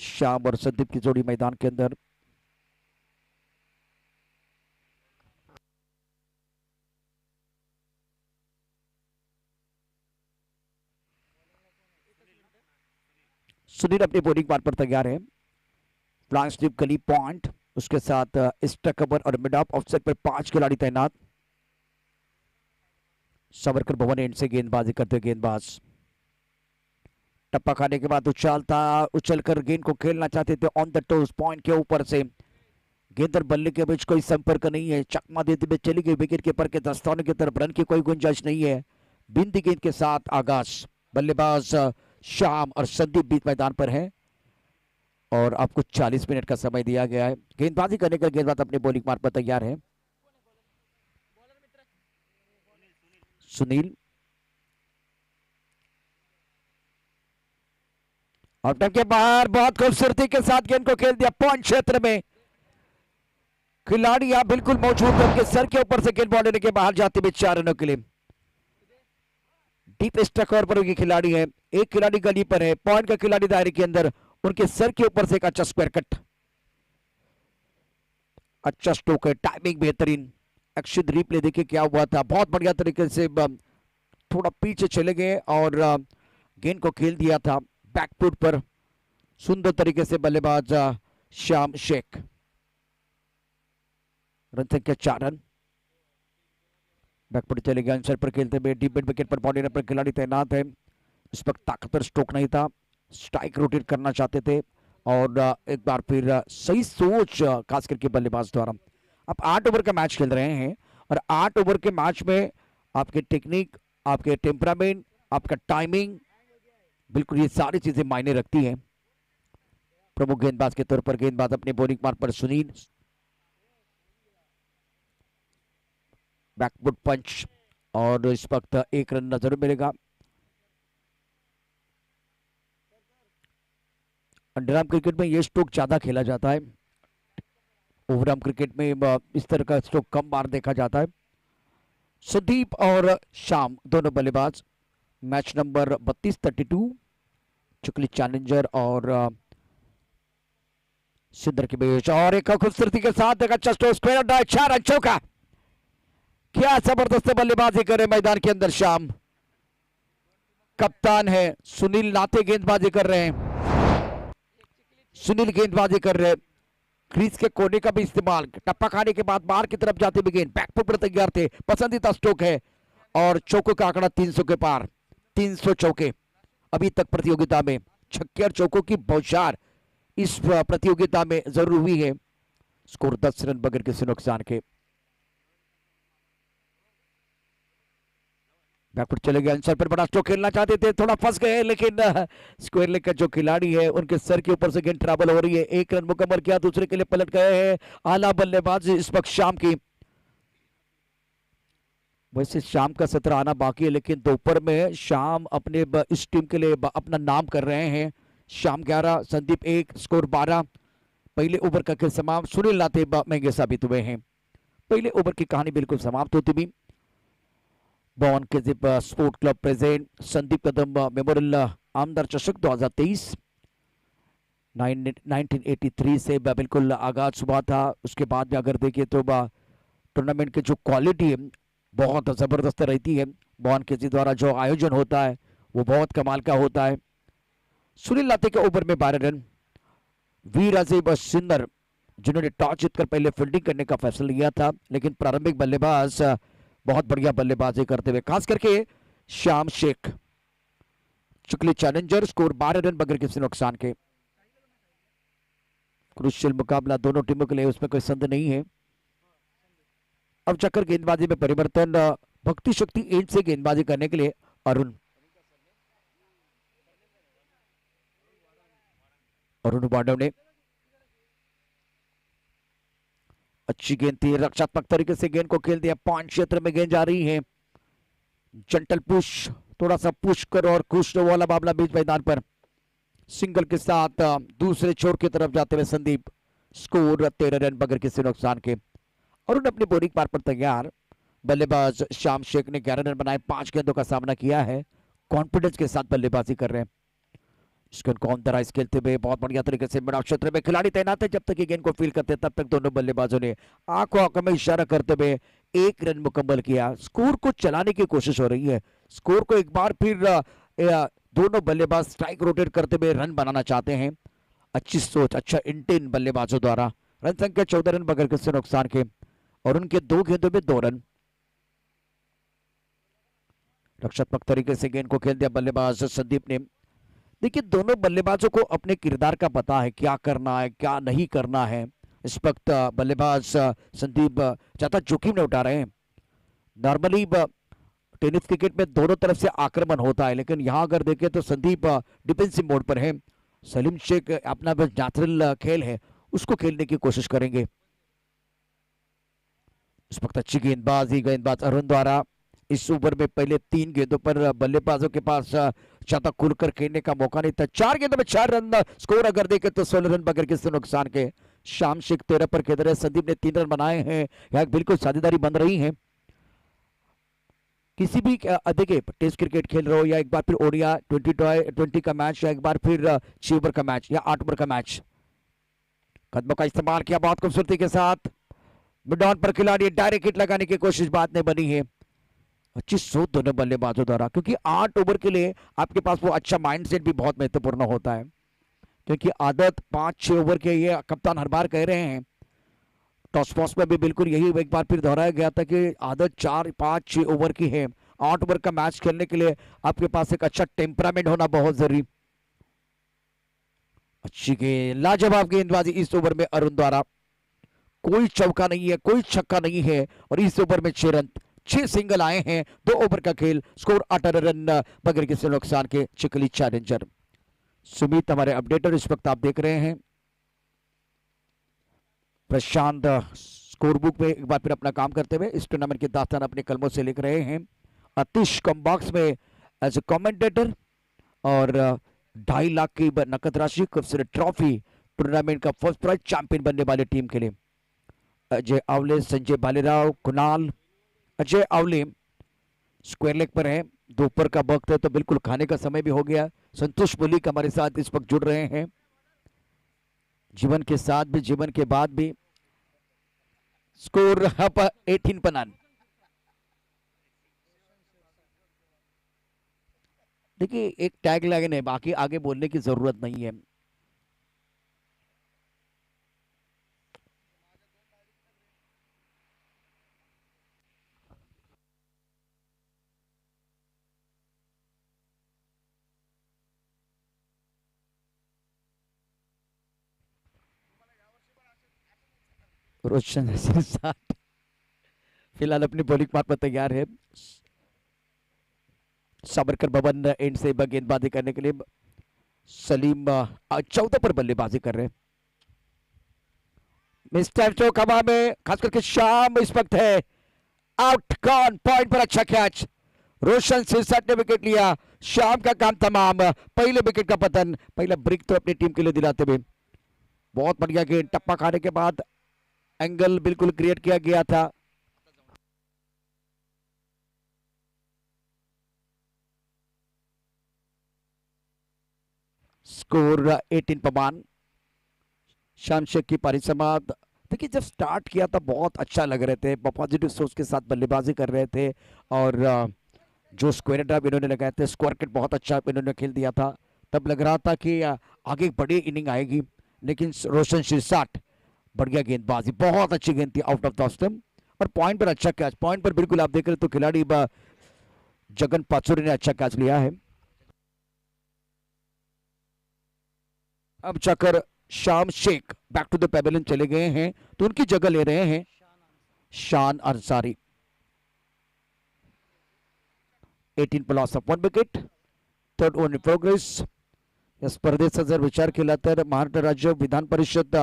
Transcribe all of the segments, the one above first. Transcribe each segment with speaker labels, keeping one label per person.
Speaker 1: श्याम और संदीप की जोड़ी मैदान के अंदर। सुनील अपनी बॉलिंग पार्ट पर तैयार है। फ्लैंक स्लिप गली पॉइंट, उसके साथ स्टक कवर और मिड ऑफ ऑफसेट पर 5 खिलाड़ी तैनात। सावरकर भवन एंड से गेंदबाजी करते गेंदबाज टप्पा खाने के बाद उछलकर गेंद को खेलना चाहते थे ऑन द टोस पॉइंट के ऊपर से। गेंद और बल्ले के बीच कोई संपर्क नहीं है, चकमा देते हुए चली गई विकेट कीपर के दस्तानों की तरफ, रन की कोई गुंजाइश नहीं है। बिंदी गेंद के साथ आगाज, बल्लेबाज श्याम और संदीप बीच मैदान पर है और आपको 40 मिनट का समय दिया गया है। गेंदबाजी करने का गेंदबाज अपने बॉलिंग मार्ग पर तैयार है। सुनील आउट के बाहर बहुत खूबसूरती के साथ गेंद को खेल दिया पॉइंट क्षेत्र में। खिलाड़ी यहां बिल्कुल मौजूद है, उनके सर के ऊपर से गेंद बॉल लेने के बाहर जाते हुए 4 रनों के लिए। डीप स्टक कवर पर उनके खिलाड़ी है, एक खिलाड़ी गली पर है, पॉइंट का खिलाड़ी दायरे के अंदर, उनके सर के ऊपर से एक अच्छा स्क्वायर कट, अच्छा स्ट्रोक है, टाइमिंग बेहतरीन। अक्षित रिप्ले देखिए क्या हुआ था, बहुत बढ़िया तरीके से थोड़ा पीछे चले गए और गेंद को खेल दिया था बैकफुट पर सुंदर तरीके से बल्लेबाज श्याम शेख। रन संख्या 4 रन। बैकफुट चले गए आंसर पर खेलते हुए, डीप मिड विकेट पर बॉलिंग पर खिलाड़ी तैनात है। इस वक्त ताकतवर स्ट्रोक नहीं था, स्ट्राइक रोटेट करना चाहते थे और एक बार फिर सही सोच खास करके बल्लेबाज द्वारा। आप 8 ओवर का मैच खेल रहे हैं और 8 ओवर के मैच में आपके टेक्निक, आपके टेम्परामेंट, आपका टाइमिंग, बिल्कुल ये सारी चीजें मायने रखती हैं। प्रमुख गेंदबाज के तौर पर गेंदबाज अपने बॉलिंग मार्ग पर सुनील, बैकफुट पंच और इस वक्त 1 रन नजर मिलेगा। अंडरआर्म क्रिकेट में यह स्ट्रोक ज्यादा खेला जाता है, ओवरआर्म क्रिकेट में इस तरह का स्ट्रोक कम बार देखा जाता है। संदीप और श्याम दोनों बल्लेबाज, मैच नंबर 32-32, चुकली चैलेंजर और सिंदर के बीच, और एक खूबसूरती के साथ एक अच्छा स्ट्रोक, स्क्वायर 4 रन चौका। क्या जबरदस्त बल्लेबाजी करे मैदान के अंदर श्याम। कप्तान है सुनील, नाते गेंदबाजी कर रहे हैं, सुनील गेंदबाजी कर रहे हैं, क्रीज के कोने का भी इस्तेमाल, टप्पा खाने के बाद बाहर की तरफ जाते हुए गेंद बैकफुट पर तैयार थे, पसंदीदा स्ट्रोक है और चौकों का आंकड़ा 300 के पार, 300 चौके अभी तक प्रतियोगिता में। छक्के और चौकों की बौछार इस प्रतियोगिता में जरूर हुई है। स्कोर 10 रन बगैर किसी नुकसान के। बैकफुट चले गए, आंसर पर बड़ा स्ट्रोक खेलना चाहते थे, थोड़ा फंस गए, लेकिन स्क्वायर लेग का जो खिलाड़ी है उनके सर के ऊपर से गेंद ट्रैवल हो रही है। 1 रन मुकम्मल किया, दूसरे के लिए पलट गए हैं। आला बल्लेबाजी इस वक्त शाम की। वैसे शाम का सत्र आना बाकी है, लेकिन दोपहर में शाम अपने इस टीम के लिए अपना नाम कर रहे हैं। शाम 11, संदीप 1, स्कोर 12। पहले ओवर का खेल समाप्त, सुनील नाते महंगे साबित हुए हैं। पहले ओवर की कहानी बिल्कुल समाप्त होती भी। बॉन के जिप sport club present Sandeep Kadam memorial आमदार चषक 2023 1983 से बिल्कुल आगाज हुआ था। उसके बाद में अगर देखिए तो टूर्नामेंट की जो क्वालिटी है बहुत जबरदस्त रहती है। बॉन के जी द्वारा जो आयोजन होता है वो बहुत कमाल का होता है। सुनील लाते के ओवर में 12 रन। वीर अजीब सिंदर जिन्होंने टॉस जीतकर पहले फील्डिंग करने का फैसला लिया था, लेकिन प्रारंभिक बल्लेबाज बहुत बढ़िया बल्लेबाजी करते हुए, खास करके श्याम शेख। चुकली चैलेंजर, स्कोर 12 रन बगैर किसी नुकसान के। क्रूशियल मुकाबला दोनों टीमों के लिए, उसमें कोई संदेह नहीं है। अब चक्कर गेंदबाजी में परिवर्तन, भक्ति शक्ति एंड से गेंदबाजी करने के लिए अरुण वाडव ने अच्छी गेंद थी, रक्षात्मक तरीके से गेंद को खेल दिया। पॉइंट क्षेत्र में गेंद जा रही है, जंटल पुश, थोड़ा सा पुश कर और खुश वाला मामला बीच मैदान पर। सिंगल के साथ दूसरे छोर की तरफ जाते हुए संदीप, स्कोर 13 रन बगैर किसी नुकसान के। अरुण अपनी बॉलिंग पार पर तैयार। बल्लेबाज श्याम शेख ने 11 रन बनाए, 5 गेंदों का सामना किया है, कॉन्फिडेंस के साथ बल्लेबाजी कर रहे हैं। स्किन को ऑन द राइज खेलते हुए बहुत बढ़िया तरीके से मैदान क्षेत्र में खिलाड़ी तैनात है, जब तक ये गेंद को फील करते तब तक दोनों बल्लेबाजों ने आंखों में इशारा करते हुए 1 रन मुकम्मल किया। स्कोर को चलाने की कोशिश हो रही है, स्कोर को एक बार फिर दोनों बल्लेबाज स्ट्राइक रोटेट करते हुए रन बनाना चाहते हैं। अच्छी सोच, अच्छा इंटेन बल्लेबाजों द्वारा। रन संख्या 14 रन बगैर किसी नुकसान के, और उनके 2 गेंदों में 2 रन। रक्षात्मक तरीके से गेंद को खेल दिया बल्लेबाज संदीप ने। देखिए, दोनों बल्लेबाजों को अपने किरदार का पता है, क्या करना है क्या नहीं करना है। इस वक्त बल्लेबाज संदीप ज्यादा जोखिम नहीं उठा रहे हैं। नॉर्मली टेनिस क्रिकेट में दोनों तरफ से आक्रमण होता है, लेकिन यहां अगर देखें तो संदीप डिफेंसिव मोड पर है। सलीम शेख अपना बस नेचुरल खेल है, उसको खेलने की कोशिश करेंगे। इस वक्त अच्छी गेंदबाजी, गेंदबाज अरुण द्वारा इस ओवर में पहले 3 गेंदों पर बल्लेबाजों के पास ज्यादा खुलकर खेलने का मौका नहीं था। 4 गेंदों में 4 रन स्कोर अगर देखें तो 16 रन बगैर किसी नुकसान के। शाम शेख 13 पर खेल रहे, संदीप ने 3 रन बनाए हैं। यहाँ बिल्कुल साझेदारी बन रही है। किसी भी देखिए, टेस्ट क्रिकेट खेल रहे हो या एक बार फिर ओडिया 20 का मैच, या एक बार फिर 6 ओवर का मैच या 8 ओवर का मैच, कदमों का इस्तेमाल किया बहुत खूबसूरती के साथ। मिड ऑन पर खिलाड़ी डायरेक्ट हिट लगाने की कोशिश बात नहीं बनी है। अच्छी सोच दोनों बल्लेबाजों द्वारा, क्योंकि 8 ओवर के लिए आपके पास वो अच्छा माइंडसेट भी बहुत महत्वपूर्ण होता है। क्योंकि आदत 5-6 ओवर के, ये कप्तान हर बार कह रहे हैं, टॉस बॉस में भी बिल्कुल यही एक बार फिर दोहराया गया था कि आदत 4-5-6 ओवर की है। 8 ओवर का मैच खेलने के लिए आपके पास एक अच्छा टेम्परामेंट होना बहुत जरूरी। अच्छी गेंद, लाजवाब गेंदबाजी इस ओवर में अरुण द्वारा। कोई चौका नहीं है, कोई छक्का नहीं है, और इस ओवर में 6 रन, 6 सिंगल आए हैं। 2 ओवर का खेल, स्कोर 18 रन बगैर किसी नुकसान के। चिकली चैलेंजर सुमित हमारे अपडेटर इस वक्त आप देख रहे हैं। प्रशांत स्कोर बुक में एक बार फिर अपना काम करते हुए इस टूर्नामेंट की दास्तान अपने कलमों से लिख रहे हैं। अतिश कॉम्बॉक्स में एज ए कमेंटेटर, और 2.5 लाख की नकद राशि, खूबसूरत ट्रॉफी, टूर्नामेंट का फर्स्ट प्राइज चैंपियन बनने वाली टीम के लिए। अजय आवले, संजय भालेराव, कुणाल। अजय आवले स्क्वायर लेग पर है, दोपहर का वक्त है तो बिल्कुल खाने का समय भी हो गया। संतोष मलिक हमारे साथ इस वक्त जुड़ रहे हैं, जीवन के साथ भी जीवन के बाद भी। स्कोर 18 पर नन। देखिए, एक टैग लाइन है, बाकी आगे बोलने की जरूरत नहीं है। रोशन साथ फिलहाल अपनी बॉलिंग पार्ट पर तैयार है। साबरकर भवन एंड से गेंदबाजी करने के लिए सलीम 14 पर बल्लेबाजी कर रहे हैं। मिस्टर चौक हवा में, खास करके शाम इस वक्त है आउट, गॉन, पॉइंट पर अच्छा कैच। रोशन सिरसाट ने विकेट लिया, शाम का काम तमाम। पहले विकेट का पतन, पहला ब्रेक तो अपनी टीम के लिए दिलाते हुए। बहुत बढ़िया गेंद, टप्पा खाने के बाद एंगल बिल्कुल क्रिएट किया गया था। स्कोर 18 पर वन। शाम शेख की पारी समाप्त। देखिए, जब स्टार्ट किया था बहुत अच्छा लग रहे थे, पॉजिटिव सोच के साथ बल्लेबाजी कर रहे थे, और जो स्क्वायर ड्राइव इन्होंने लगाए थे, स्क्वायर किट बहुत अच्छा इन्होंने खेल दिया था। तब लग रहा था कि आगे बड़ी इनिंग आएगी, लेकिन रोशन सिरसाट बढ़िया गेंदबाजी, बहुत अच्छी गेंद थी आउट ऑफ द स्टंप, और पॉइंट पर अच्छा कैच। पॉइंट पर बिल्कुल आप देख रहे तो खिलाड़ी जगन पाचुरी ने अच्छा कैच लिया है। अब चक्कर Sham Shaikh back to the pavilion चले गए हैं, तो उनकी जगह ले रहे हैं शान अंसारी। 18 पर loss of 1 wicket, third over in progress. या स्पर्धेचा जर विचार केला तर महाराष्ट्र राज्य विधान परिषद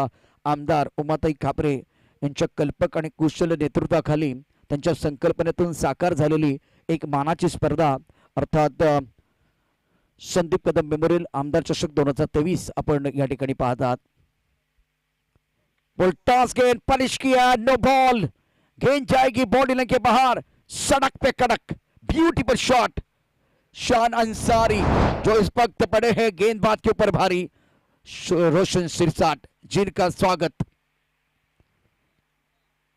Speaker 1: आमदार उमाताई खापरे यांच्या कल्पक आणि कुशल नेतृत्वाखाली त्यांच्या संकल्पनेतून साकार झालेली एक मानाची स्पर्धा, अर्थात संदीप कदम मेमोरियल आमदार चषक 2023 आपण या ठिकाणी पाहतात। टॉस गेंद पनिश किया, नो बॉल, गेंद जाएगी बॉडी लाइन के बाहर, सड़क पे कड़क, ब्यूटीफुल शॉट। शान अंसारी जो इस वक्त पड़े हैं गेंदबाज के ऊपर भारी, रोशन सिरसाट जिनका स्वागत।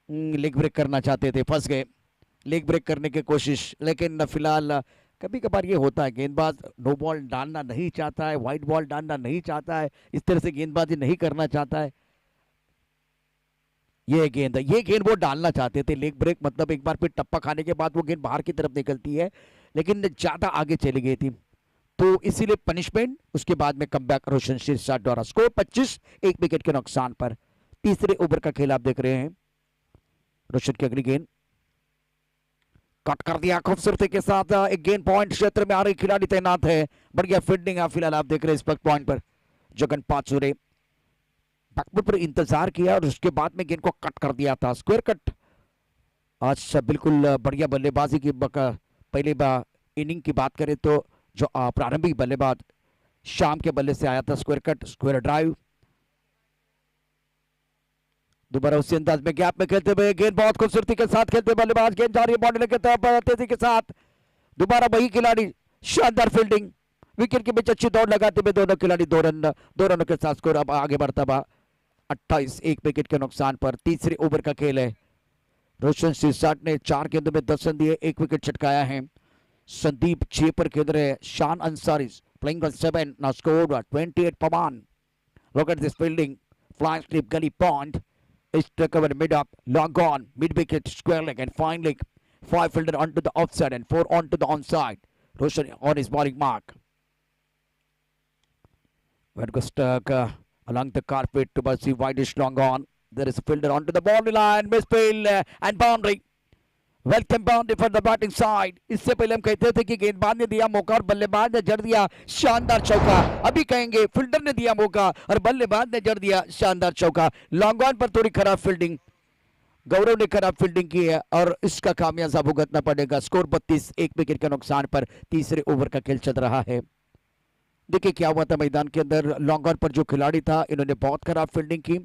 Speaker 1: लेग ब्रेक करना चाहते थे, फंस गए लेग ब्रेक करने की कोशिश, लेकिन फिलहाल कभी कभार ये होता है, गेंदबाज नो बॉल डालना नहीं चाहता है, वाइट बॉल डालना नहीं चाहता है, इस तरह से गेंदबाजी नहीं करना चाहता है। ये गेंद वो डालना चाहते थे। लेग ब्रेक मतलब एक बार फिर टप्पा खाने के बाद वो गेंद बाहर की तरफ निकलती है, लेकिन ज्यादा आगे चली गई थी, तो इसीलिए पनिशमेंट। उसके बाद में कमबैक रोशन सिरसाट द्वारा। स्कोर 25, 1 विकेट के नुकसान पर। तीसरे ओवर का खेल आप देख रहे हैं। रोशन की अगली गेंद कट कर दिया खूबसूरती के साथ। एक गेंद पॉइंट क्षेत्र में आ रही, खिलाड़ी तैनात है, बढ़िया फील्डिंग है फिलहाल आप देख रहे हैं इस वक्त पॉइंट पर। जगन पाचुरे बैकफुट पर इंतजार किया और उसके बाद में गेंद को कट कर दिया था, स्क्वायर कट। आज बिल्कुल बढ़िया बल्लेबाजी की पहले इनिंग की बात करें तो जो प्रारंभिक बल्लेबाज शाम के बल्ले से आया था, स्क्वायर कट, स्क्वायर ड्राइव। दोबारा उसी अंदाज में गैप में खेलते हुए गेंद बहुत खूबसूरती के साथ खेलते बल्लेबाज, गेंद जा रही है बाउंड्री की तरफ तेजी के साथ। दोबारा वही खिलाड़ी, शानदार फील्डिंग, विकेट के बीच अच्छी दौड़ लगाते हुए दोनों खिलाड़ी 2 रनों के साथ स्कोर अब आगे बढ़ता हुआ 28, 1 विकेट के नुकसान पर। तीसरे ओवर का खेल है। रोशन सिरसाट ने 4 गेंदों में 10 रन दिए, 1 विकेट छटकाया है। संदीप 6 पर खेल रहे। Shan Ansari playing on 7, now score 28 per 1. Look at this fielding, flying slip, gully pond. It's recovered mid up, long gone, mid wicket, square leg and fine leg. 5 fielded onto the offside and 4 onto the onside. Roshan on his bowling mark. When goes stuck along the carpet towards the widest long on. There is a fielder onto the boundary line, misfield and boundary. Welcome boundary for the batting side. इससे पहले हम कहते थे कि गेंदबाज ने दिया मौका और बल्लेबाज ने जड़ दिया शानदार चौका। अभी कहेंगे फील्डर ने दिया मौका और बल्लेबाज ने जड़ दिया शानदार चौका। लॉन्ग ऑन पर थोड़ी खराब फील्डिंग, गौरव ने खराब फील्डिंग की है और इसका खामियाजा भुगतना पड़ेगा। स्कोर 32, 1 विकेट के नुकसान पर। तीसरे ओवर का खेल चल रहा है। देखिए क्या हुआ था मैदान के अंदर। लॉन्ग ऑन पर जो खिलाड़ी था, इन्होंने बहुत खराब फील्डिंग की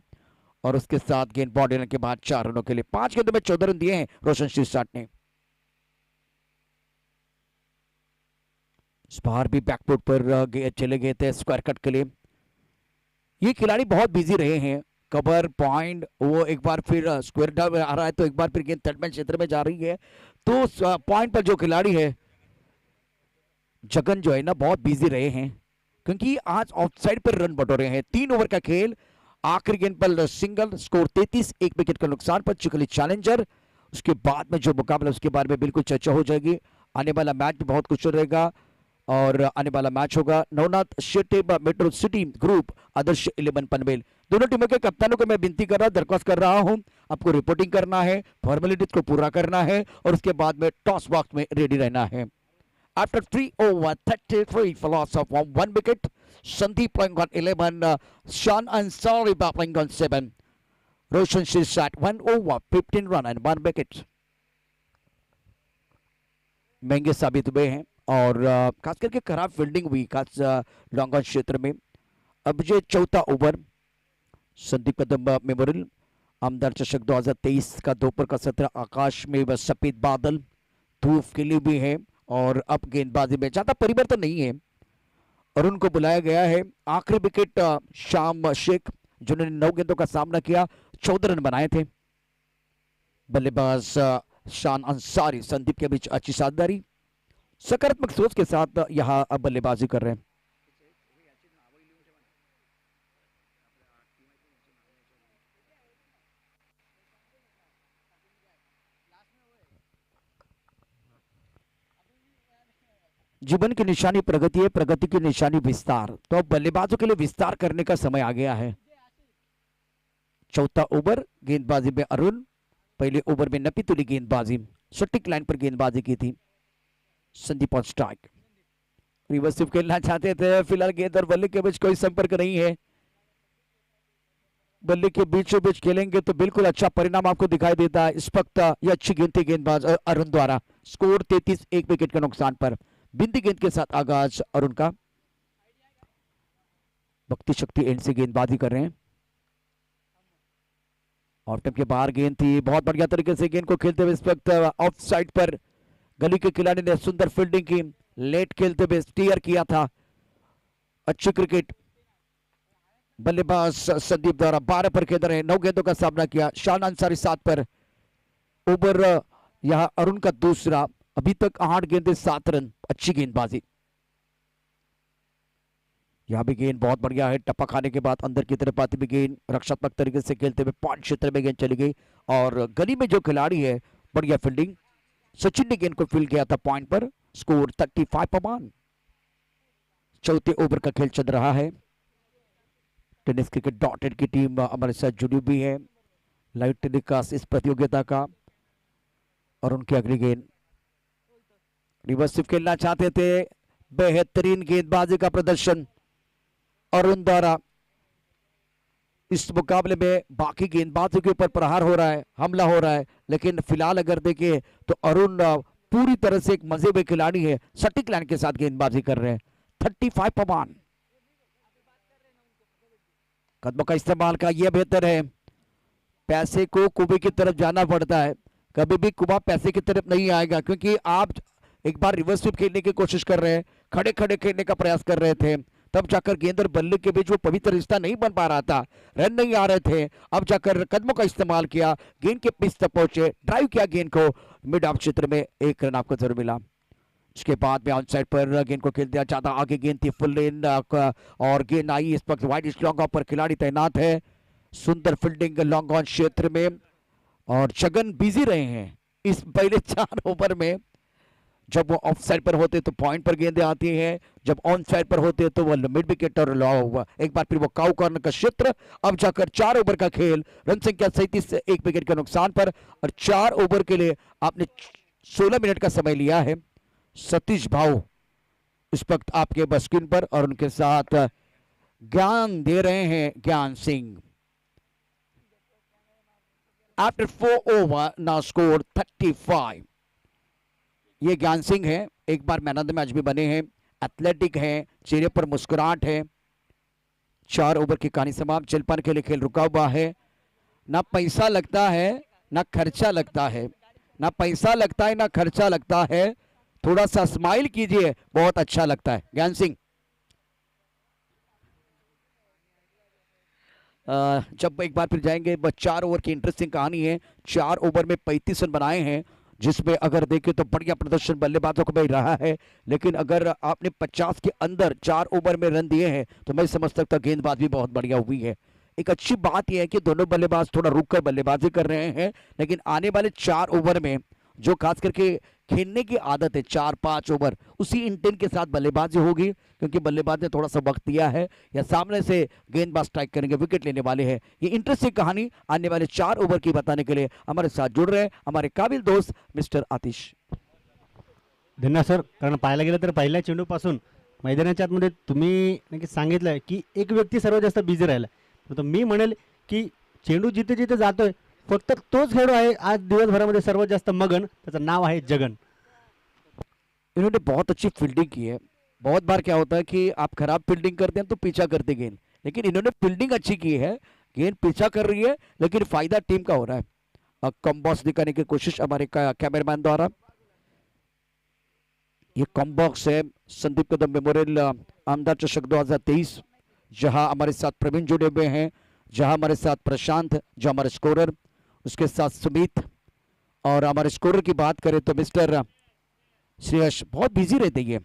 Speaker 1: और उसके साथ गेंद बाउंड्री के बाद 4 रनों के लिए 5 गेंदों में 14 रन दिए हैं रोशन सिरसाट ने। इस बार भी बैकफुट पर चले गए थे स्क्वायर कट के लिए। ये खिलाड़ी बहुत बिजी रहे हैं। कवर पॉइंट, वो एक बार फिर स्क्वायर डाउन आ रहा है तो एक बार फिर गेंद थर्ड मैन क्षेत्र में जा रही है, तो पॉइंट पर जो खिलाड़ी है जगन जो है ना, बहुत बिजी रहे हैं क्योंकि आज ऑफसाइड पर रन बटोरे हैं। 3 ओवर का खेल, आखिरी गेंद पर सिंगल। स्कोर 33, 1 विकेट का नुकसान पर। चिखली चैलेंजर। उसके बाद में जो मुकाबला, उसके बारे में बिल्कुल चर्चा हो जाएगी। आने वाला मैच भी बहुत कुछ रहेगा और आने वाला मैच होगा Navnath Shetty metro city group Adarsh 11 Panvel. दोनों टीमों के कप्तानों को मैं विनती कर रहा, दरख्वास्त कर रहा हूं, आपको रिपोर्टिंग करना है, फॉर्मेलिटीज को पूरा करना है और उसके बाद में टॉस बॉक्स में रेडी रहना है। After 3 over 33 for loss of 1 wicket, Sandeep playing on 11, Shan Ansari playing on 7, Roshan Sirsat 1 over 15 run and 1 wicket. महंगे साबित हुए हैं और खास करके खराब फील्डिंग हुई खास लॉन्ग ऑन क्षेत्र में। अब जो चौथा ओवर, संदीप कदम मेमोरियल आमदार चषक 2023 का दोपहर का सत्र। आकाश में बस सफेद बादल, धूप खिली भी है और अब गेंदबाजी में ज्यादा परिवर्तन नहीं है और उनको बुलाया गया है। आखिरी विकेट शाम शेख जिन्होंने 9 गेंदों का सामना किया, 14 रन बनाए थे। बल्लेबाज शान अंसारी संदीप के बीच अच्छी साझेदारी, सकारात्मक सोच के साथ यहां अब बल्लेबाजी कर रहे हैं। जीवन की निशानी प्रगति है, प्रगति की निशानी विस्तार। तो अब बल्लेबाजों के लिए विस्तार करने का समय आ गया है। चौथा ओवर, गेंदबाजी में अरुण। पहले ओवर में नपी तुली गेंदबाजी, सटीक लाइन पर गेंदबाजी की थी। Sandeep on strike, reverse sweep खेलना चाहते थे। फिलहाल गेंद और बल्ले के बीच कोई संपर्क नहीं है। बल्ले के बीचों बीच खेलेंगे तो बिल्कुल अच्छा परिणाम आपको दिखाई देता है। इस वक्त यह अच्छी गेंद थी गेंदबाज अरुण द्वारा। स्कोर 33, 1 विकेट के नुकसान पर। बिंदी गेंद के साथ आगाज अरुण का। भक्ति शक्ति एंड से गेंदबाजी कर रहे हैं। ऑफ टाइम के बाहर गेंद थी, बहुत बढ़िया तरीके से गेंद को खेलते हुए इस वक्त ऑफ साइड पर गली के खिलाड़ी ने सुंदर फील्डिंग की, लेट खेलते हुए स्टीयर किया था। अच्छी क्रिकेट। बल्लेबाज संदीप द्वारा 12 पर गेंद रहे, 9 गेंदों का सामना किया। शान अंसारी 7 पर। ओवर यहां अरुण का दूसरा। अभी तक 8 गेंदे 7 रन। अच्छी गेंदबाजी। यहां भी गेंद बहुत बढ़िया है। टप्पा खाने के बाद अंदर की तरफ आती भी गेंद रक्षात्मक तरीके से खेलते हुए पॉइंट क्षेत्र में गेंद चली गई और गली में जो खिलाड़ी है बढ़िया फील्डिंग। सचिन ने गेंद को फील्ड किया था पॉइंट पर। स्कोर 35 पर मान। चौथे ओवर का खेल चल रहा है। टेनिस क्रिकेट डॉटेड की टीम हमारे साथ जुड़ी भी है लाइव टेलीकास्ट इस प्रतियोगिता का। और उनकी अगली गेंद रिवर्स स्विप खेलना चाहते थे। बेहतरीन गेंदबाजी का प्रदर्शन अरुण द्वारा। इस मुकाबले में बाकी गेंदबाजों के ऊपर प्रहार हो रहा है, हमला हो रहा है, लेकिन फिलहाल अगर देखें तो अरुण पूरी तरह से एक मजे में खिलाड़ी है। सटीक लाइन के साथ गेंदबाजी कर रहे हैं। 35 पर मान। कदमों का इस्तेमाल का यह बेहतर है। पैसे को कुबे की तरफ जाना पड़ता है, कभी भी कुबा पैसे की तरफ नहीं आएगा, क्योंकि आप एक बार रिवर्स स्वीप खेलने की कोशिश कर रहे हैं, खड़े खड़े खेलने का प्रयास कर रहे थे, तब जाकर गेंद और बल्ले के बीच वो पवित्र रिश्ता नहीं बन पा रहा था, रन नहीं आ रहे थे। अब जाकर कदमों का इस्तेमाल किया, गेंद के पिच तक पहुंचे, ड्राइव किया गेंद को, मिड ऑफ क्षेत्र में 1 रन आपको जरूर मिला। उसके बाद में ऑन साइड पर गेंद को खेल दिया जाता। आगे गेंद थी फुल लेन और गेंद आई इस वक्त वाइड लॉन्ग ऑन पर। खिलाड़ी तैनात है। सुंदर फील्डिंग लॉन्ग ऑन क्षेत्र में और जगन बिजी रहे हैं इस पहले 4 ओवर में। जब वो ऑफ साइड पर होते तो पॉइंट पर गेंदें आती हैं, जब ऑन साइड पर होते तो वो मिड विकेट और हुआ। एक बार फिर वो काउ कॉर्नर का क्षेत्र। अब जाकर 4 ओवर का खेल, रन संख्या 37 से 1 विकेट के नुकसान पर। और 4 ओवर के लिए आपने 16 मिनट का समय लिया है। सतीश भाऊ इस वक्त आपके स्क्रीन पर और उनके साथ ज्ञान दे रहे हैं Gyan Singh. After 4 over now score 35। ये ज्ञान सिंह है, एक बार मैन ऑफ द मैच भी बने हैं, एथलेटिक हैं, चेहरे पर मुस्कुराहट है। 4 ओवर की कहानी समाप्त। जलपान के लिए खेल रुका हुआ है। ना पैसा लगता है ना खर्चा लगता है, ना पैसा लगता है ना खर्चा लगता है। थोड़ा सा स्माइल कीजिए, बहुत अच्छा लगता है। ज्ञान सिंह जब एक बार फिर जाएंगे, बस 4 ओवर की इंटरेस्टिंग कहानी है। 4 ओवर में 35 रन बनाए हैं, जिसमें अगर देखें तो बढ़िया प्रदर्शन बल्लेबाजों को मिल रहा है। लेकिन अगर आपने 50 के अंदर 4 ओवर में रन दिए हैं तो मैं समझ सकता हूं गेंदबाजी भी बहुत बढ़िया हुई है। एक अच्छी बात यह है कि दोनों बल्लेबाज थोड़ा रुक कर बल्लेबाजी कर रहे हैं, लेकिन आने वाले 4 ओवर में जो खास करके खेलने की आदत है 4-5 ओवर, उसी इंटेंट के साथ बल्लेबाजी होगी, क्योंकि बल्लेबाज ने थोड़ा सा वक्त दिया है या सामने से गेंदबाज स्ट्राइक करेंगे, विकेट लेने वाले हैं। ये इंटरेस्टिंग कहानी आने वाले 4 ओवर की बताने के लिए हमारे साथ जुड़ रहे हैं हमारे काबिल दोस्त मिस्टर आतिश।
Speaker 2: धन्यवाद सर. कारण पाहायला गेलं तर पहिल्या चेंडूपासून मैदानाच्या आतमध्ये तुम्ही नक्की सांगितलं की एक व्यक्ती सर्वात जास्त बिझी राहिला, तर मी म्हणेल की चेंडू जिथे जिथे जातोय फक्त तोच खेळाडू आहे आज दिवसभरामध्ये सर्वात जास्त मगन, त्याचं नाव आहे जगन.
Speaker 1: इन्होंने बहुत अच्छी फील्डिंग की है। बहुत बार क्या होता है कि आप खराब फील्डिंग करते हैं तो पीछा करते गेंद, लेकिन इन्होंने फील्डिंग अच्छी की है, गेंद पीछा कर रही है लेकिन फायदा टीम का हो रहा है। कम बॉक्स दिखाने की कोशिश हमारे कैमरामैन द्वारा। ये कम बॉक्स है संदीप कदम मेमोरियल आमदार चषक 2023, जहां हमारे साथ प्रवीण जुड़े हुए हैं, जहां हमारे साथ प्रशांत जो हमारे स्कोरर, उसके साथ सुमित, और हमारे स्कोरर की बात करें तो मिस्टर श्रेयस बहुत बिजी रहते हैं।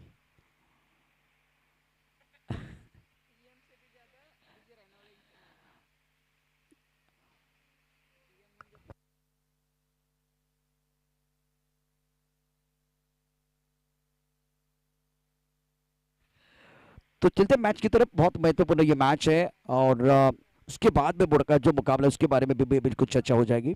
Speaker 1: तो चलते मैच की तरफ। बहुत महत्वपूर्ण ये मैच है और उसके बाद में बुड़का जो मुकाबला उसके बारे में भी बिल्कुल चर्चा हो जाएगी।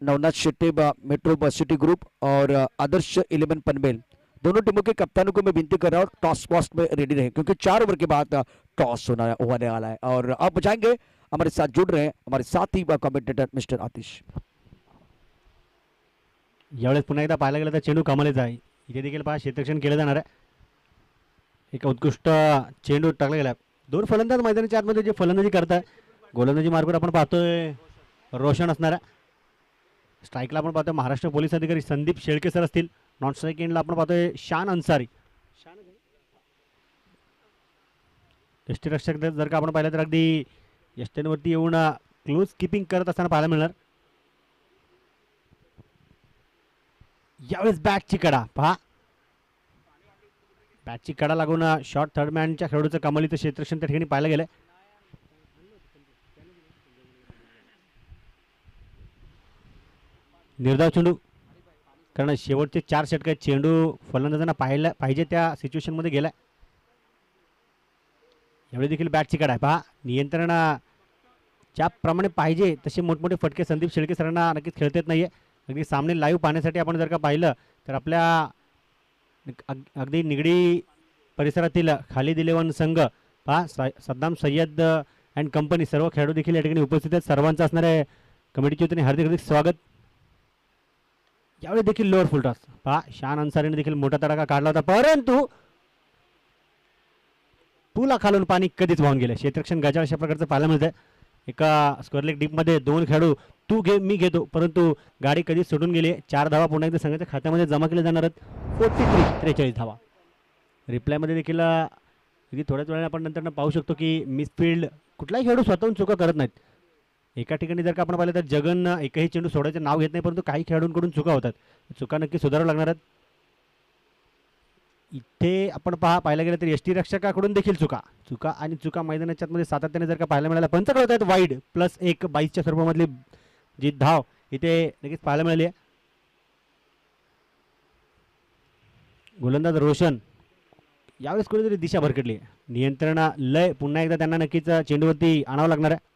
Speaker 1: Navnath Shetty metro city group और आदर्श 11 पनवेल, दोनों टीमों के कप्तानों को मैं विनती कर रहा हूँ टॉस कॉस्ट में रेडी रहे, क्योंकि 4 ओवर के बाद टॉस होने वाला है। और अब बचाएंगे हमारे साथ जुड़ रहे हैं हमारे साथी कमेंटेटर मिस्टर आतिश।
Speaker 2: यावेळेस पुन्हा एकदा पाहायला गेलं तर चेंडू कमालीचा आहे. इथे देखील पहा क्षेत्ररक्षण केलं जाणार आहे. एक उत्कृष्ट चेंडू टाकला गेला. 2 फलंदाज मैदानाच्या आतमध्ये जे फलंदाजी करताय, गोलंदाजी मार्गावर आपण पाहतोय रोशन असणारा. स्ट्राईकला आपण पाहतोय महाराष्ट्र पोलीस अधिकारी संदीप शेळके सर असतील, नॉन स्ट्राईक एंडला आपण पाहतोय शान अन्सारी. यष्टीरक्षक जर का आपण पाहिलं तर अगदी यष्ट्यांवरती येऊन क्लोज किपिंग करत असताना पाहायला मिळणार. यावेळेस बॅटची कडा पहा, बॅटची कडा लागून शॉर्ट थर्ड मॅनच्या खेळाडूचं कमालीचं क्षेत्ररक्षण त्या ठिकाणी पाहायला गेलंय. निर्धाव चेंडू, कारण शेवटचे 4 षटक चेंडू फलंदाजांना पाहायला पाहिजे त्या सिच्युएशनमध्ये गेलाय. यावेळी देखील बॅटची कडा आहे पहा, नियंत्रण ज्याप्रमाणे पाहिजे तसे मोठमोठे फटके संदीप शेळके सरांना नक्कीच खेळता येत नाहीये. अगदी सामने लाईव्ह पाहण्यासाठी आपण जर का पाहिलं तर आपल्या अगदी निगडी परिसरातील खाली दिलेवन संघ पहा, सद्दाम सय्यद अँड कंपनी सर्व खेळाडू देखील या ठिकाणी उपस्थित आहेत. सर्वांचं असणारे कमिटीच्या वतीने हार्दिक हार्दिक स्वागत. यावेळी देखील लोअर फुल टॉस पहा, शान अन्सारीने देखील मोठा तडाखा काढला होता, परंतु पुला खालून पाणी कधीच वाहून गेलं. क्षेत्ररक्षण गजाळ अशा प्रकारचं पाहायला मिळतंय. एका स्क्वेअर डीप मध्ये 2 खेळाडू तू घे मी घेतो, परंतु गाडी कधीच सुटून गेली. 4 धावा पुन्हा एकदा संघाच्या खात्यामध्ये जमा केल्या जाणार आहेत. 43 धावा. रिप्लायमध्ये देखील अगदी थोड्याच वेळाने आपण नंतर पाहू शकतो की मिसफिल्ड कुठलाही खेळाडू स्वतःहून चुका करत नाहीत. एका ठिकाणी जर का आपण पाहिलं तर जगन एकही चेंडू सोडायचं नाव घेत नाही, परंतु काही खेळाडूंकडून चुका होतात. चुका नक्की सुधारावं लागणार आहेत. इथे आपण पाहायला गेलं तर यष्टीरक्षकाकडून देखील चुका आणि चुका मैदानाच्या मध्ये सातत्याने जर का पाहायला मिळाल्या. पंच कळत आहेत वाईड +1 22च्या स्वरूपामधली जी धाव इथे नक्कीच पाहायला मिळाली आहे. गोलंदाज रोशन यावेळेस कुठेतरी दिशा भरकटली. नियंत्रण लय पुन्हा एकदा त्यांना नक्कीच चेंडूवरती आणावं लागणार आहे.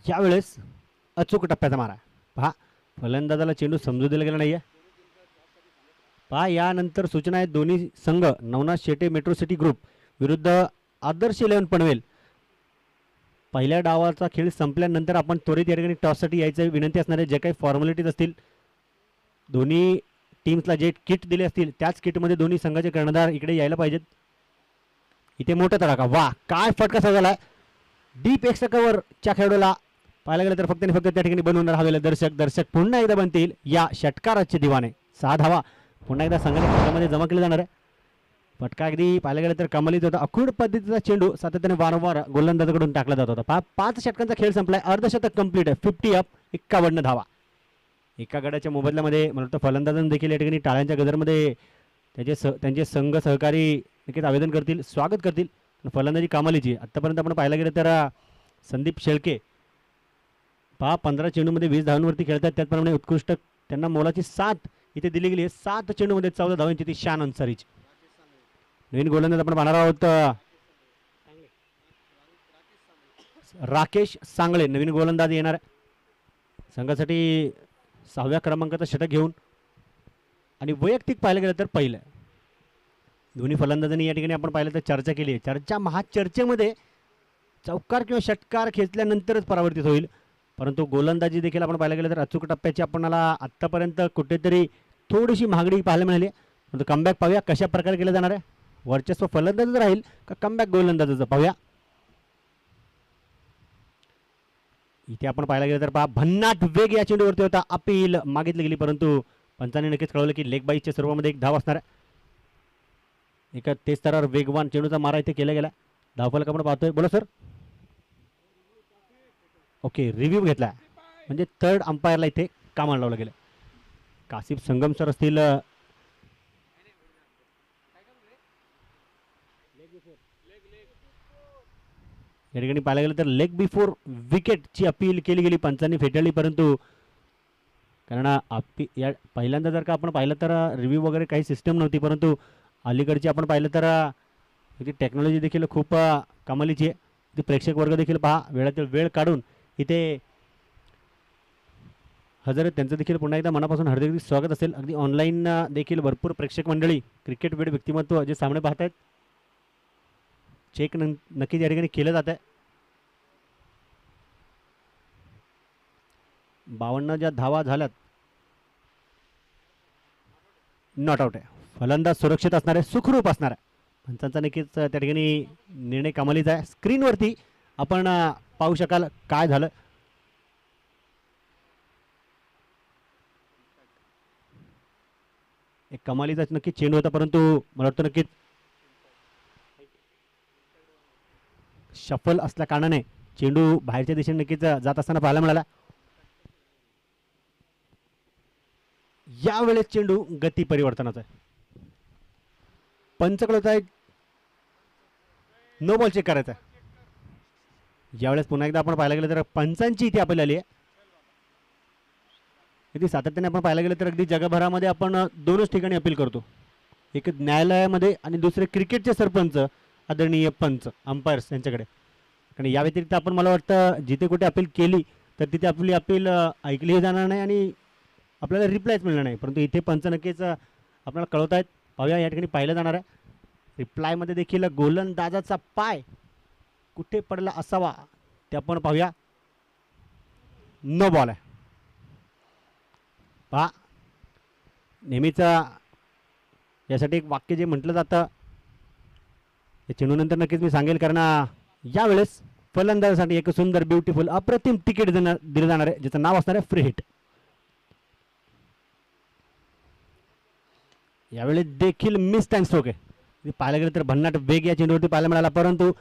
Speaker 2: यावेळेस अचूक टप्प्याचा मारा पहा, फलंदाजाला चेंडू समजू दिला गेला नाहीये. पहा, यानंतर सूचना आहेत दोन्ही संघ Navnath Shete metro city group विरुद्ध आदर्श 11 पनवेल. पहिल्या डावाचा खेळ संपल्यानंतर आपण त्वरित या ठिकाणी टॉससाठी यायचं विनंती असणार आहे. जे काही फॉर्मॅलिटीज असतील, दोन्ही टीम्सला जे किट दिले असतील त्याच किटमध्ये दोन्ही संघाचे कर्णधार इकडे यायला पाहिजेत. इथे मोठा तडाखा, वा काय फटका सजवलाय. डीप एक्स्ट्रा कव्हरच्या खेळाडूला पाहायला गेलं तर फक्त आणि फक्त त्या ठिकाणी बनवून राहिलेले दर्शक पुन्हा एकदा बनतील या षटकाराचे दिवाने. 6 धावा पुन्हा एकदा संघाच्या खात्यामध्ये जमा केले जाणार आहे. फटका अगदी पाहायला गेलं तर कमालीच होता. अखूड पद्धतीचा चेंडू सातत्याने वारंवार गोलंदाजाकडून टाकला जात होता. 5 षटकांचा खेळ संपलाय. अर्धशतक कंप्लीट आहे. 50 अप 51 धावा. एका गड्याच्या मोबदल्यामध्ये मला वाटतं फलंदाजांनी देखील या ठिकाणी टाळ्यांच्या गजरमध्ये त्यांचे संघ सहकारी नक्कीच आवेदन करतील, स्वागत करतील. फलंदाजी कमालीची आतापर्यंत आपण पाहायला गेलं तर संदीप शेळके 15 चेंडूमध्ये 20 धावांवरती खेळतात. त्याचप्रमाणे उत्कृष्ट त्यांना मोलाची 7 इथे दिली गेली आहे. 7 चेंडूमध्ये 14 धावांची ती शान अन्सारीची. नवीन गोलंदाज आपण पाहणार आहोत राकेश सांगळे, नवीन गोलंदाज येणार आहे संघासाठी 6व्या क्रमांकाचं षटक घेऊन. आणि वैयक्तिक पाहायला गेलं तर पहिलं दोन्ही फलंदाजांनी या ठिकाणी आपण पाहिलं तर चर्चा केली आहे. महाचर्चेमध्ये चौकार किंवा षटकार खेचल्यानंतरच परावर्तित होईल, परंतु गोलंदाजी देखील आपण पाहायला गेलं तर अचूक टप्प्याची आपणाला आत्तापर्यंत कुठेतरी थोडीशी महागडी पाहायला मिळाली. परंतु कमबॅक पाहूया कशा प्रकारे केलं जाणार आहे. वर्चस्व फलंदाजाचं राहील का कमबॅक गोलंदाजाचं पाहूया. इथे आपण पाहायला गेलं तर पहा, भन्नाट वेग या चेंडूवरती होता. अपील मागितली गेली, परंतु पंचांनी नक्कीच कळवलं की लेग बाईच्या स्वरूपामध्ये 1 धाव असणार आहे. एका तेज स्तरावर वेगवान चेंडूचा मारा इथे केला गेला. धावफलक आपण पाहतोय. बोला सर. ओके, रिव्ह्यू घेतला म्हणजे थर्ड अंपायरला इथे कामाला लावलं गेलं. कासिफ संगम सर असतील. या ठिकाणी पाहायला गेलं तर लेग बिफोर विकेटची अपील केली गेली, पंचांनी फेटाळली. परंतु कारण या पहिल्यांदा जर का आपण पाहिलं तर रिव्ह्यू वगैरे काही सिस्टम नव्हती, परंतु अलीकडची आपण पाहिलं तर इथे टेक्नॉलॉजी देखील खूप कमालीची आहे. इथे प्रेक्षक वर्ग देखील पहा वेळातील वेळ काढून इथे हजर आहेत. त्यांचं देखील पुन्हा एकदा मनापासून हार्दिक स्वागत असेल. अगदी ऑनलाईन देखील भरपूर प्रेक्षक मंडळी क्रिकेट वेळ व्यक्तिमत्व जे सामने पाहत आहेत चेक नक्कीच या ठिकाणी केलं जात आहे. 52 ज्या धावा झाल्यात नॉट आउट आहे. फलंदाज सुरक्षित असणार आहे, सुखरूप असणार आहे. पंचांचा नक्कीच त्या ठिकाणी निर्णय कमालीचा आहे. स्क्रीनवरती आपण पाहू शकाल काय झालं. एक कमालीचा नक्की चेंडू होता, परंतु मला वाटतं नक्कीच शफल असल्या कारणाने चेंडू बाहेरच्या दिशेने नक्कीच जात असताना पाहायला मिळाला. यावेळेस चेंडू गती परिवर्तनाचा आहे. पंच कळत आहे नो बॉल चेक करायचा आहे. यावेळेस पुन्हा एकदा आपण पाहायला गेलं तर पंचांची इथे अपील आली आहे. अगदी सातत्याने आपण पाहायला गेलं तर अगदी जगभरामध्ये आपण दोनच ठिकाणी अपील करतो, एक न्यायालयामध्ये आणि दुसरे क्रिकेटचे सरपंच आदरणीय पंच अंपायर्स यांच्याकडे. आणि या व्यतिरिक्त आपण मला वाटतं जिथे कुठे अपील केली तर तिथे आपली अपील ऐकलीही जाणार नाही आणि आपल्याला रिप्लायच मिळणार नाही. परंतु इथे पंच नक्कीच आपल्याला कळवत आहेत. पाहूया या ठिकाणी पाहिलं जाणार आहे. रिप्लायमध्ये देखील गोलंदाजाचा पाय कुठे पडला असावा ते आपण पाहूया. नो बॉल आहे. पहा नेहमीच यासाठी एक वाक्य जे म्हटलं जातं हे चेंडूनंतर नक्कीच मी सांगेल, कारण यावेळेस फलंदाजासाठी एक सुंदर ब्युटिफुल अप्रतिम तिकीट दिलं जाणार आहे ज्याचं नाव असणार आहे फ्री हिट. यावेळी देखील मिस टाइम स्ट्रोक आहे. पाहायला गेलं तर भन्नाट वेग या चेंडूवरती पाहायला मिळाला, परंतु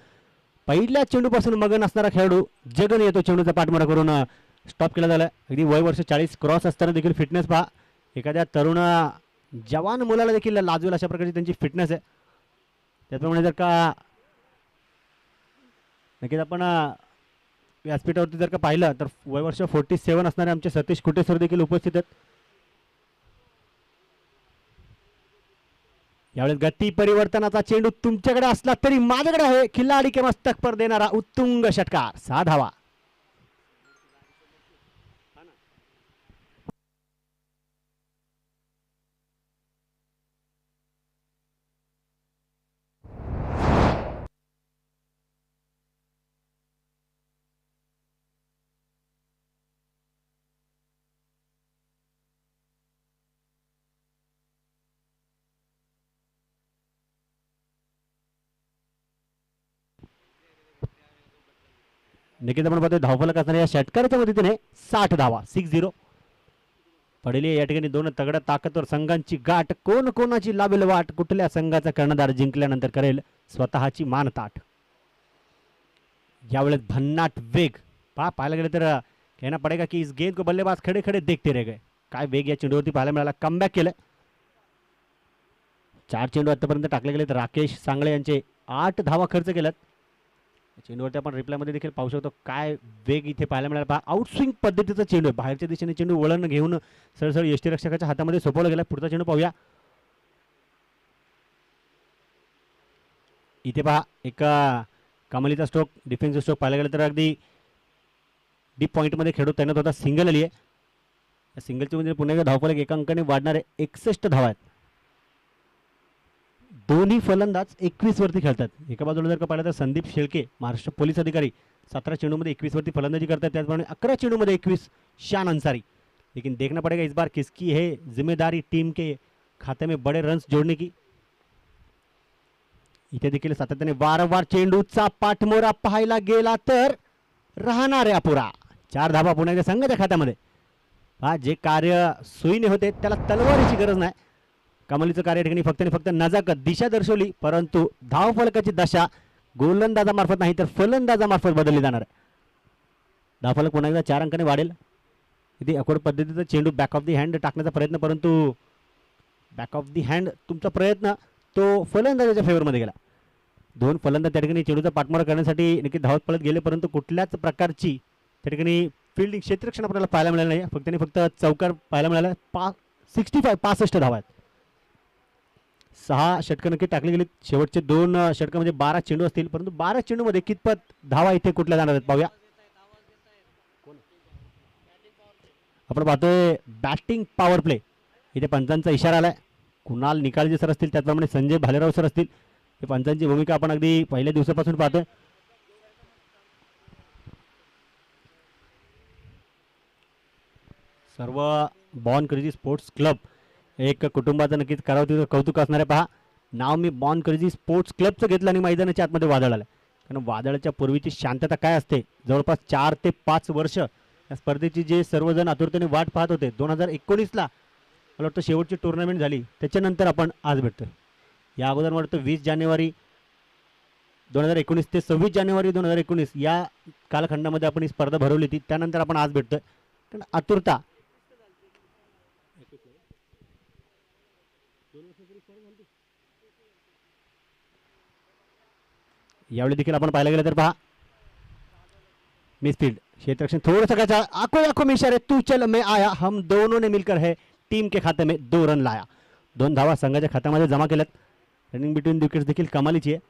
Speaker 2: पहिल्या चेंडूपासून मगन असणारा खेळाडू जगन येतो चेंडूचा पाठमारा करून स्टॉप केला झाला. अगदी वय वर्ष 40 क्रॉस असताना देखील फिटनेस पहा. एखाद्या तरुण जवान मुलाला देखील लाजवेल अशा प्रकारची त्यांची फिटनेस आहे. त्याप्रमाणे जर का नक्कीच आपण व्यासपीठावरती जर का पाहिलं तर वय वर्ष 47 असणारे आमचे सतीश कुटे सर देखील उपस्थित आहेत. यावेळेस गती परिवर्तनाचा चेंडू तुमच्याकडे असला तरी माझ्याकडे आहे. खिल्लाडी के मस्तक पर देणारा उत्तुंग षटकार, 6 धावा. नक्कीच आपण पाहतोय धावफलक असणाऱ्या या षटकाराच्या मदतीने 60 धावा, 6-0. पडली या ठिकाणी दोन तगड्या ताकदवर संघांची गाठ. कोण कोणाची लावेल वाट, कुठल्या संघाचा कर्णधार जिंकल्यानंतर करेल स्वतःची मानताठ. यावेळेस भन्नाट वेग पाहायला गेलं तर कहना पडेगा की इस गेंद को बल्लेबाज खडे खडे देखते रह गए. काय वेग या चेंडूवरती पाहायला मिळाला. कमबॅक केलं. 4 चेंडू आतापर्यंत टाकले गेले तर राकेश सांगळे यांचे 8 धावा खर्च केल्यात. चेंडूवरती आपण रिप्लायमध्ये देखील पाहू शकतो काय वेग इथे पाहायला मिळाला. पहा आउटस्विंग पद्धतीचा चेंडू आहे. बाहेरच्या दिशेने चेंडू वळण घेऊन सरसर यष्टीरक्षकाच्या हातामध्ये सोपवला गेला. पुढचा चेंडू पाहूया. इथे पहा एक कमालीचा स्ट्रोक, डिफेन्सिव्ह स्ट्रोक पाहायला गेला तर अगदी डीप पॉईंटमध्ये खेळून तैनात होता. सिंगल आली आहे. या सिंगलची म्हणजे पुन्हा एकदा धावफलक एका अंकाने वाढणारे 61 धावा आहेत. दोन्ही फलंदाज 21 वरती खेळतात. एका बाजूला जर का पाहिलं तर संदीप शेळके महाराष्ट्र पोलीस अधिकारी 17 चेंडूमध्ये 21 वरती फलंदाजी करतात. त्याचप्रमाणे 11 चेंडूमध्ये 21 शान अंसारी. लेकिन देखना पड़ेगा इस बार किसकी है जिम्मेदारी टीम के खाते में बड़े रन्स जोड़ने की. इथे देखील सातत्याने वारंवार चेंडूचा पाठमोरा पाहायला गेला तर राहणार आहे अपुरा. 4 धावा पुन्हा एकदा संघाच्या खात्यामध्ये. हा जे कार्य सोयीने होते त्याला तलवारीची गरज नाही. कमालीचं कार्य ठिकाणी फक्त आणि फक्त नजाकत दिशा दर्शवली, परंतु धावफलकाची दशा गोलंदाजामार्फत नाही तर फलंदाजामार्फत बदलली जाणार आहे. धावफलक पुन्हा एकदा 4 अंकाने वाढेल. इथे अकोड पद्धतीचा चेंडू बॅक ऑफ दी हँड टाकण्याचा प्रयत्न, परंतु बॅक ऑफ दी हँड तुमचा प्रयत्न तो फलंदाजाच्या फेवरमध्ये गेला. 2 फलंदाज त्या ठिकाणी चेंडूचा पाठमारा करण्यासाठी नक्की धावत पळत गेले, परंतु कुठल्याच प्रकारची त्या ठिकाणी फिल्डिंग क्षेत्ररक्षण आपल्याला पाहायला मिळालं नाही. फक्त आणि फक्त चौकार पाहायला मिळाला. 65 धावा आहेत. 6 षटकं नक्की टाकली गेली. शेवटचे 2 षटकं म्हणजे 12 चेंडू असतील, परंतु 12 चेंडूमध्ये कितपत धावा इथे कुठल्या जाणार आहेत पाहूया. आपण पाहतोय बॅटिंग पॉवर प्ले. इथे पंचांचा इशारा आलाय. कुणाल निकाळजे सर असतील, त्याचप्रमाणे संजय भालेराव सर असतील. हे पंचांची भूमिका आपण अगदी पहिल्या दिवसापासून पाहतोय. सर्व बॉर्न क्रेझी स्पोर्ट्स क्लब एक कुटुंबाचं नक्कीच करावं कौतुक असणार आहे. पहा नाव मी बॉर्न क्रेझी स्पोर्ट्स क्लबचं घेतलं आणि मैदानाच्या आतमध्ये वादळ आलं. कारण वादळाच्या पूर्वीची शांतता काय असते, जवळपास 4 ते 5 वर्ष या स्पर्धेची जे सर्वजण आतुरतेने वाट पाहत होते. 2019ला मला वाटतं शेवटची टुर्नामेंट झाली त्याच्यानंतर आपण आज भेटतो. या अगोदर मला वाटतं 20 जानेवारी 2019 ते 26 जानेवारी 2019 या कालखंडामध्ये आपण ही स्पर्धा भरवली होती. त्यानंतर आपण आज भेटतोय. कारण आतुरता यावेळी देखील आपण पाहायला गेलं तर पहा मिसफील्ड क्षेत्ररक्षण थोड़ा सा आंखों आंखों में इशारे तू चल मैं आया हम दोनों ने मिलकर है टीम के खाते में 2 रन लाया. 2 धावा संघाच्या खात्यामध्ये जमा केल्यात. रनिंग बिटवीन विकेट्स देखील कमालीची आहे.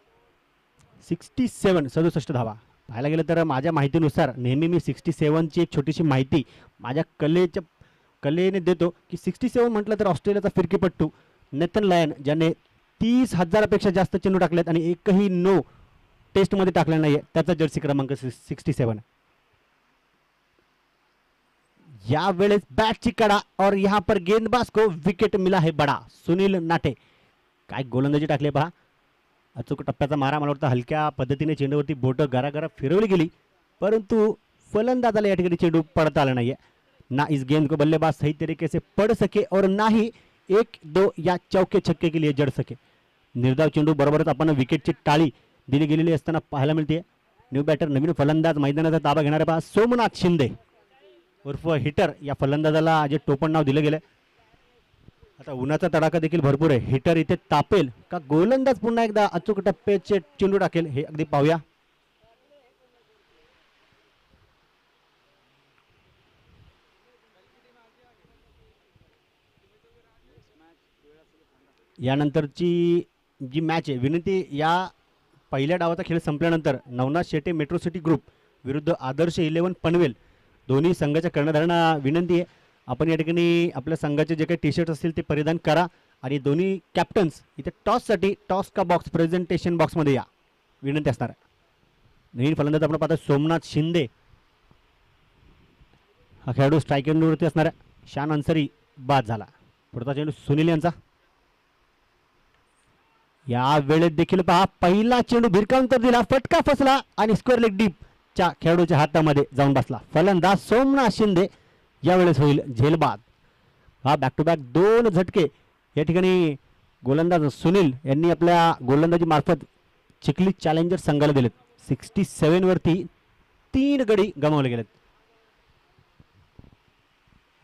Speaker 2: 67 धावा. पाहायला गेलं तर माझ्या माहितीनुसार नेहमी मी 67ची एक छोटीशी माहिती माझ्या कलेने देतो की 67 म्हटलं तर ऑस्ट्रेलियाचा फिरकीपट्टू नेथन लायन ज्याने 30,000पेक्षा जास्त चेंडू टाकलेत आणि एकही नो टेस्टमध्ये टाकला नाही आहे त्याचा जर्सी क्रमांक 67. या वेळेस बॅटची कडा और यहाँ पर गेंदबाज को विकेट मिला है बडा. सुनील नाटे काय गोलंदाजी टाकली पहा. अचूक टप्प्याचा मारा. मला वाटतं हलक्या पद्धतीने चेंडूवरती बोटं गरागरा फिरवली गेली परंतु फलंदाजाला या ठिकाणी चेंडू पडता आला नाहीये. ना इस गेंद को बल्लेबाज सही तरीके से पड़ सके और ना ही 1-2 या चौके छक्के के लिए जड़ सके. निर्धाव चेंडू बरोबरच आपण विकेटची टाळी दिली गेलेली असताना पाहायला मिळते. न्यू बॅटर नवीन फलंदाज मैदानाचा ताबा घेणारे पहा सोमनाथ शिंदे उर्फ हिटर या फलंदाजाला जे टोपण नाव दिलं गेलं. आता उन्हाचा तडाखा देखील भरपूर आहे. हिटर इथे तापेल का गोलंदाज पुन्हा एकदा अचूक टप्प्याचे चेंडू टाकेल हे अगदी पाहूया. यानंतरची जी मॅच आहे विनंती या पहिल्या डावाचा खेळ संपल्यानंतर Navnath Shete metro city group विरुद्ध आदर्श 11 पनवेल दोन्ही संघाच्या कर्णधारांना विनंती आहे आपण या ठिकाणी आपल्या संघाचे जे काही टी शर्ट असतील ते परिधान करा आणि दोन्ही कॅप्टन्स इथे टॉससाठी टॉस का बॉक्स प्रेझेंटेशन बॉक्समध्ये या विनंती असणार आहे. नवीन फलंदाज आपण पाहतो सोमनाथ शिंदे हा खेळाडू स्ट्राईक एंडवरती असणार आहे. शान अन्सरी बाद झाला. पुढचा चेंडू सुनील यांचा. या वेळेत देखील पहा पहिला चेंडू भिरकावून तर दिला फटका फसला आणि स्क्वेअर लेग डीप च्या खेळाडूच्या हातामध्ये जाऊन बसला. फलंदाज सोमनाथ शिंदे यावेळेस होईल झेलबाद. हा बॅक टू बॅक 2 झटके या ठिकाणी गोलंदाज सुनील यांनी आपल्या गोलंदाजी मार्फत चिखली चॅलेंजर संघाला दिलेत. 67 वरती 3 गडी गमावले गेलेत.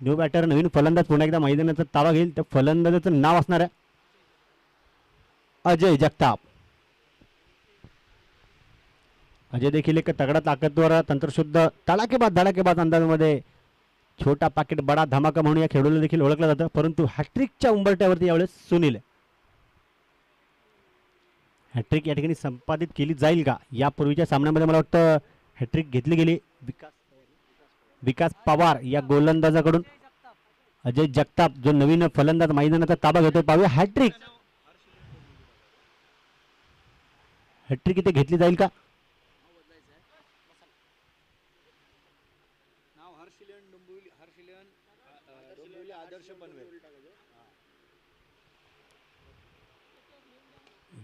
Speaker 2: न्यू बॅटर नवीन फलंदाज पुन्हा एकदा मैदानाचा ताबा घेईल. त्या फलंदाजाचं नाव असणार आहे अजय जगताप. अजय देखील एक तगडा ताकदवर तंत्रशुद्ध धडाकेबाज अंदाजामध्ये छोटा पाकिट बडा धमाका म्हणून या खेळाडूला देखील ओळखलं जातं परंतु हॅट्रिकच्या उंबरट्यावरती यावेळेस सुनील. हॅट्रिक या ठिकाणी संपादित केली जाईल का. यापूर्वीच्या सामन्यामध्ये मला वाटतं हॅट्रिक घेतली गेली विकास पवार या गोलंदाजाकडून. अजय जगताप जो नवीन फलंदाज मैदानाचा ताबा घेतोय पाहूया. हॅट्रिक इथे घेतली जाईल का.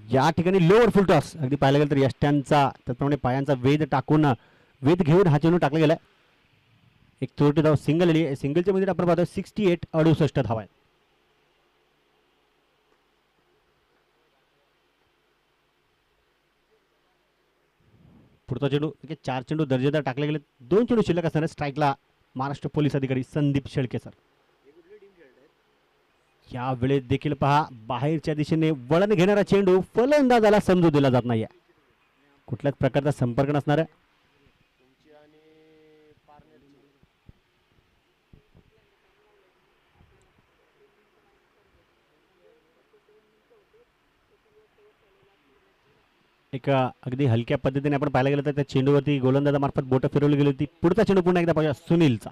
Speaker 2: या ठिकाणी लोअर फुल टॉस अगदी पाहायला गेलं तर यष्ट्यांचा त्याप्रमाणे पायांचा वेध घेऊन हा चेंडू टाकला गेला. एक चोरटी धाव सिंगल आली. सिंगलच्या मध्ये आपण पाहतो 68 68 धावा. पुढचा चेंडू 4 चेंडू दर्जेदार टाकले गेले. 2 चेंडू शिल्लक असणार. स्ट्राईकला महाराष्ट्र पोलीस अधिकारी संदीप शेळके सर. या वेळेत देखील पहा बाहेरच्या दिशेने वळण घेणारा चेंडू फलंदाजाला समजू दिला जात नाहीये. कुठल्याच प्रकारचा संपर्क नसणार आहे. एक अगदी हलक्या पद्धतीने आपण पाहायला गेलं तर त्या चेंडूवरती गोलंदाजामार्फत बोट फिरवली गेली होती. पुढचा चेंडू पुन्हा एकदा पाहूया सुनीलचा.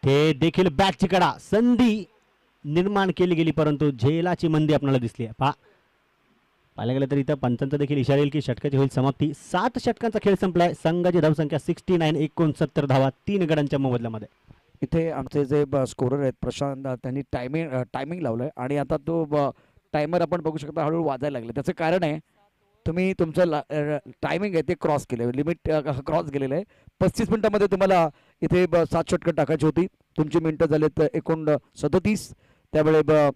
Speaker 2: ते देखील बॅटची कडा संधी निर्माण केली गेली परंतु झेलाची मंदी आपल्याला दिसली आहे. पाहायला गेलं तर इथं पंचांचा देखील इशारा येईल की षटकाची होईल समाप्ती. 7 षटकांचा खेळ संपलाय. संघाची धावसंख्या 69 69 धावा 3 गड्यांच्या मोबदल्यामध्ये.
Speaker 1: इथे आमचे जे स्कोरर आहेत प्रशांत त्यांनी टायमिंग लावलंय आणि आता तो टायमर आपण बघू शकता हळूहळू वाजायला लागले. त्याचं कारण आहे तुम्ही तुमचं टायमिंग आहे ते क्रॉस केलं लिमिट क्रॉस केलेलं आहे. 35 मिनिटांमध्ये तुम्हाला इथे 7 षटकं टाकायची होती. तुमची मिनिटं झालेत एकूण 37. त्यावेळे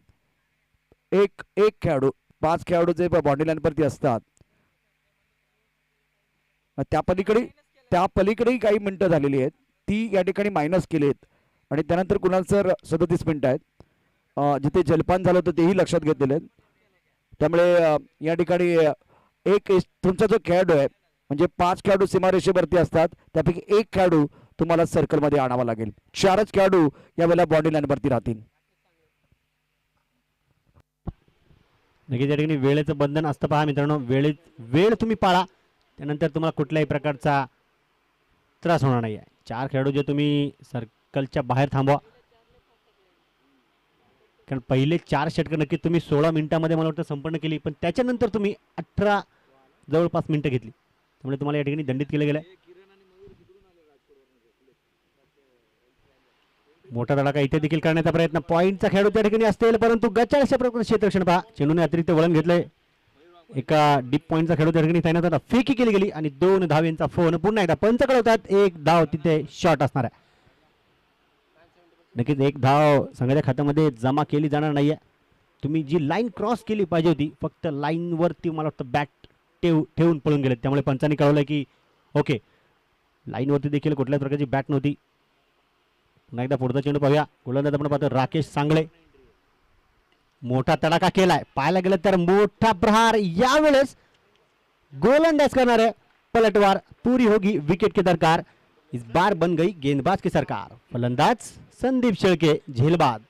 Speaker 1: एक एक खेळाडू 5 खेळाडू जे बॉडी लाईनवरती असतात त्या पलीकडेही काही मिनिटं झालेली आहेत ती या ठिकाणी मायनस केली आहेत. आणि त्यानंतर कुणाल सर 37 मिनिटं आहेत. जिथे जलपान झालं होतं तेही लक्षात घेतलेलं आहे. त्यामुळे या ठिकाणी तुमचा जो खेळाडू आहे म्हणजे 5 खेळाडू सीमारेषेवरती असतात त्यापैकी एक खेळाडू तुम्हाला सर्कलमध्ये आणावा लागेल. 4च खेळाडू यावेळेला बॉडी लाईनवरती राहतील.
Speaker 2: नक्कीच या ठिकाणी वेळेचं बंधन असतं पहा मित्रांनो. वेळ तुम्ही पाळा त्यानंतर तुम्हाला कुठल्याही प्रकारचा त्रास होणार नाही आहे. 4 खेळाडू जे तुम्ही सर्कलच्या बाहेर थांबवा कारण पहिले 4 षटकं नक्की तुम्ही 16 मिनिटांमध्ये मला वाटतं संपन्न केली पण त्याच्यानंतर तुम्ही 18 जवळपास मिनिटं घेतली त्यामुळे तुम्हाला या ठिकाणी दंडित केलं गेलं. मोठा धडाका इथे देखील करण्याचा प्रयत्न पॉईंटचा खेळाडू त्या ठिकाणी असतील परंतु गचाळ अशा प्रकारचे क्षेत्ररक्षण पहा चेंडूने अतिरिक्त वळण घेतलंय. एका डीप पॉईंटचा खेळाडू त्या ठिकाणी तैनात होता फेकी केली गेली आणि 2 धावेंचा फोन पुन्हा एकदा पंच कळवतात. 1 धाव तिथे शॉट असणार आहे. नक्कीच 1 धाव संघाच्या खात्यामध्ये जमा केली जाणार नाहीये. तुम्ही जी लाईन क्रॉस केली पाहिजे होती फक्त लाईनवरती मला वाटतं बॅट ठेवून पळून गेले त्यामुळे पंचांनी कळवलंय की ओके लाईनवरती देखील कुठल्याच प्रकारची बॅट नव्हती. पुन्हा एकदा पुढचा चेंडू पाहूया. गोलंदाज आपण पाहतो राकेश सांगळे. मोठा तडाखा केलाय पाहायला गेलं तर मोठा प्रहार यावेळेस गोलंदाज करणार है पलटवार पूरी होगी विकेट के दरकार. इस बार बन गई गेंदबाज की सरकार. फलंदाज संदीप शेळके झेलबाद.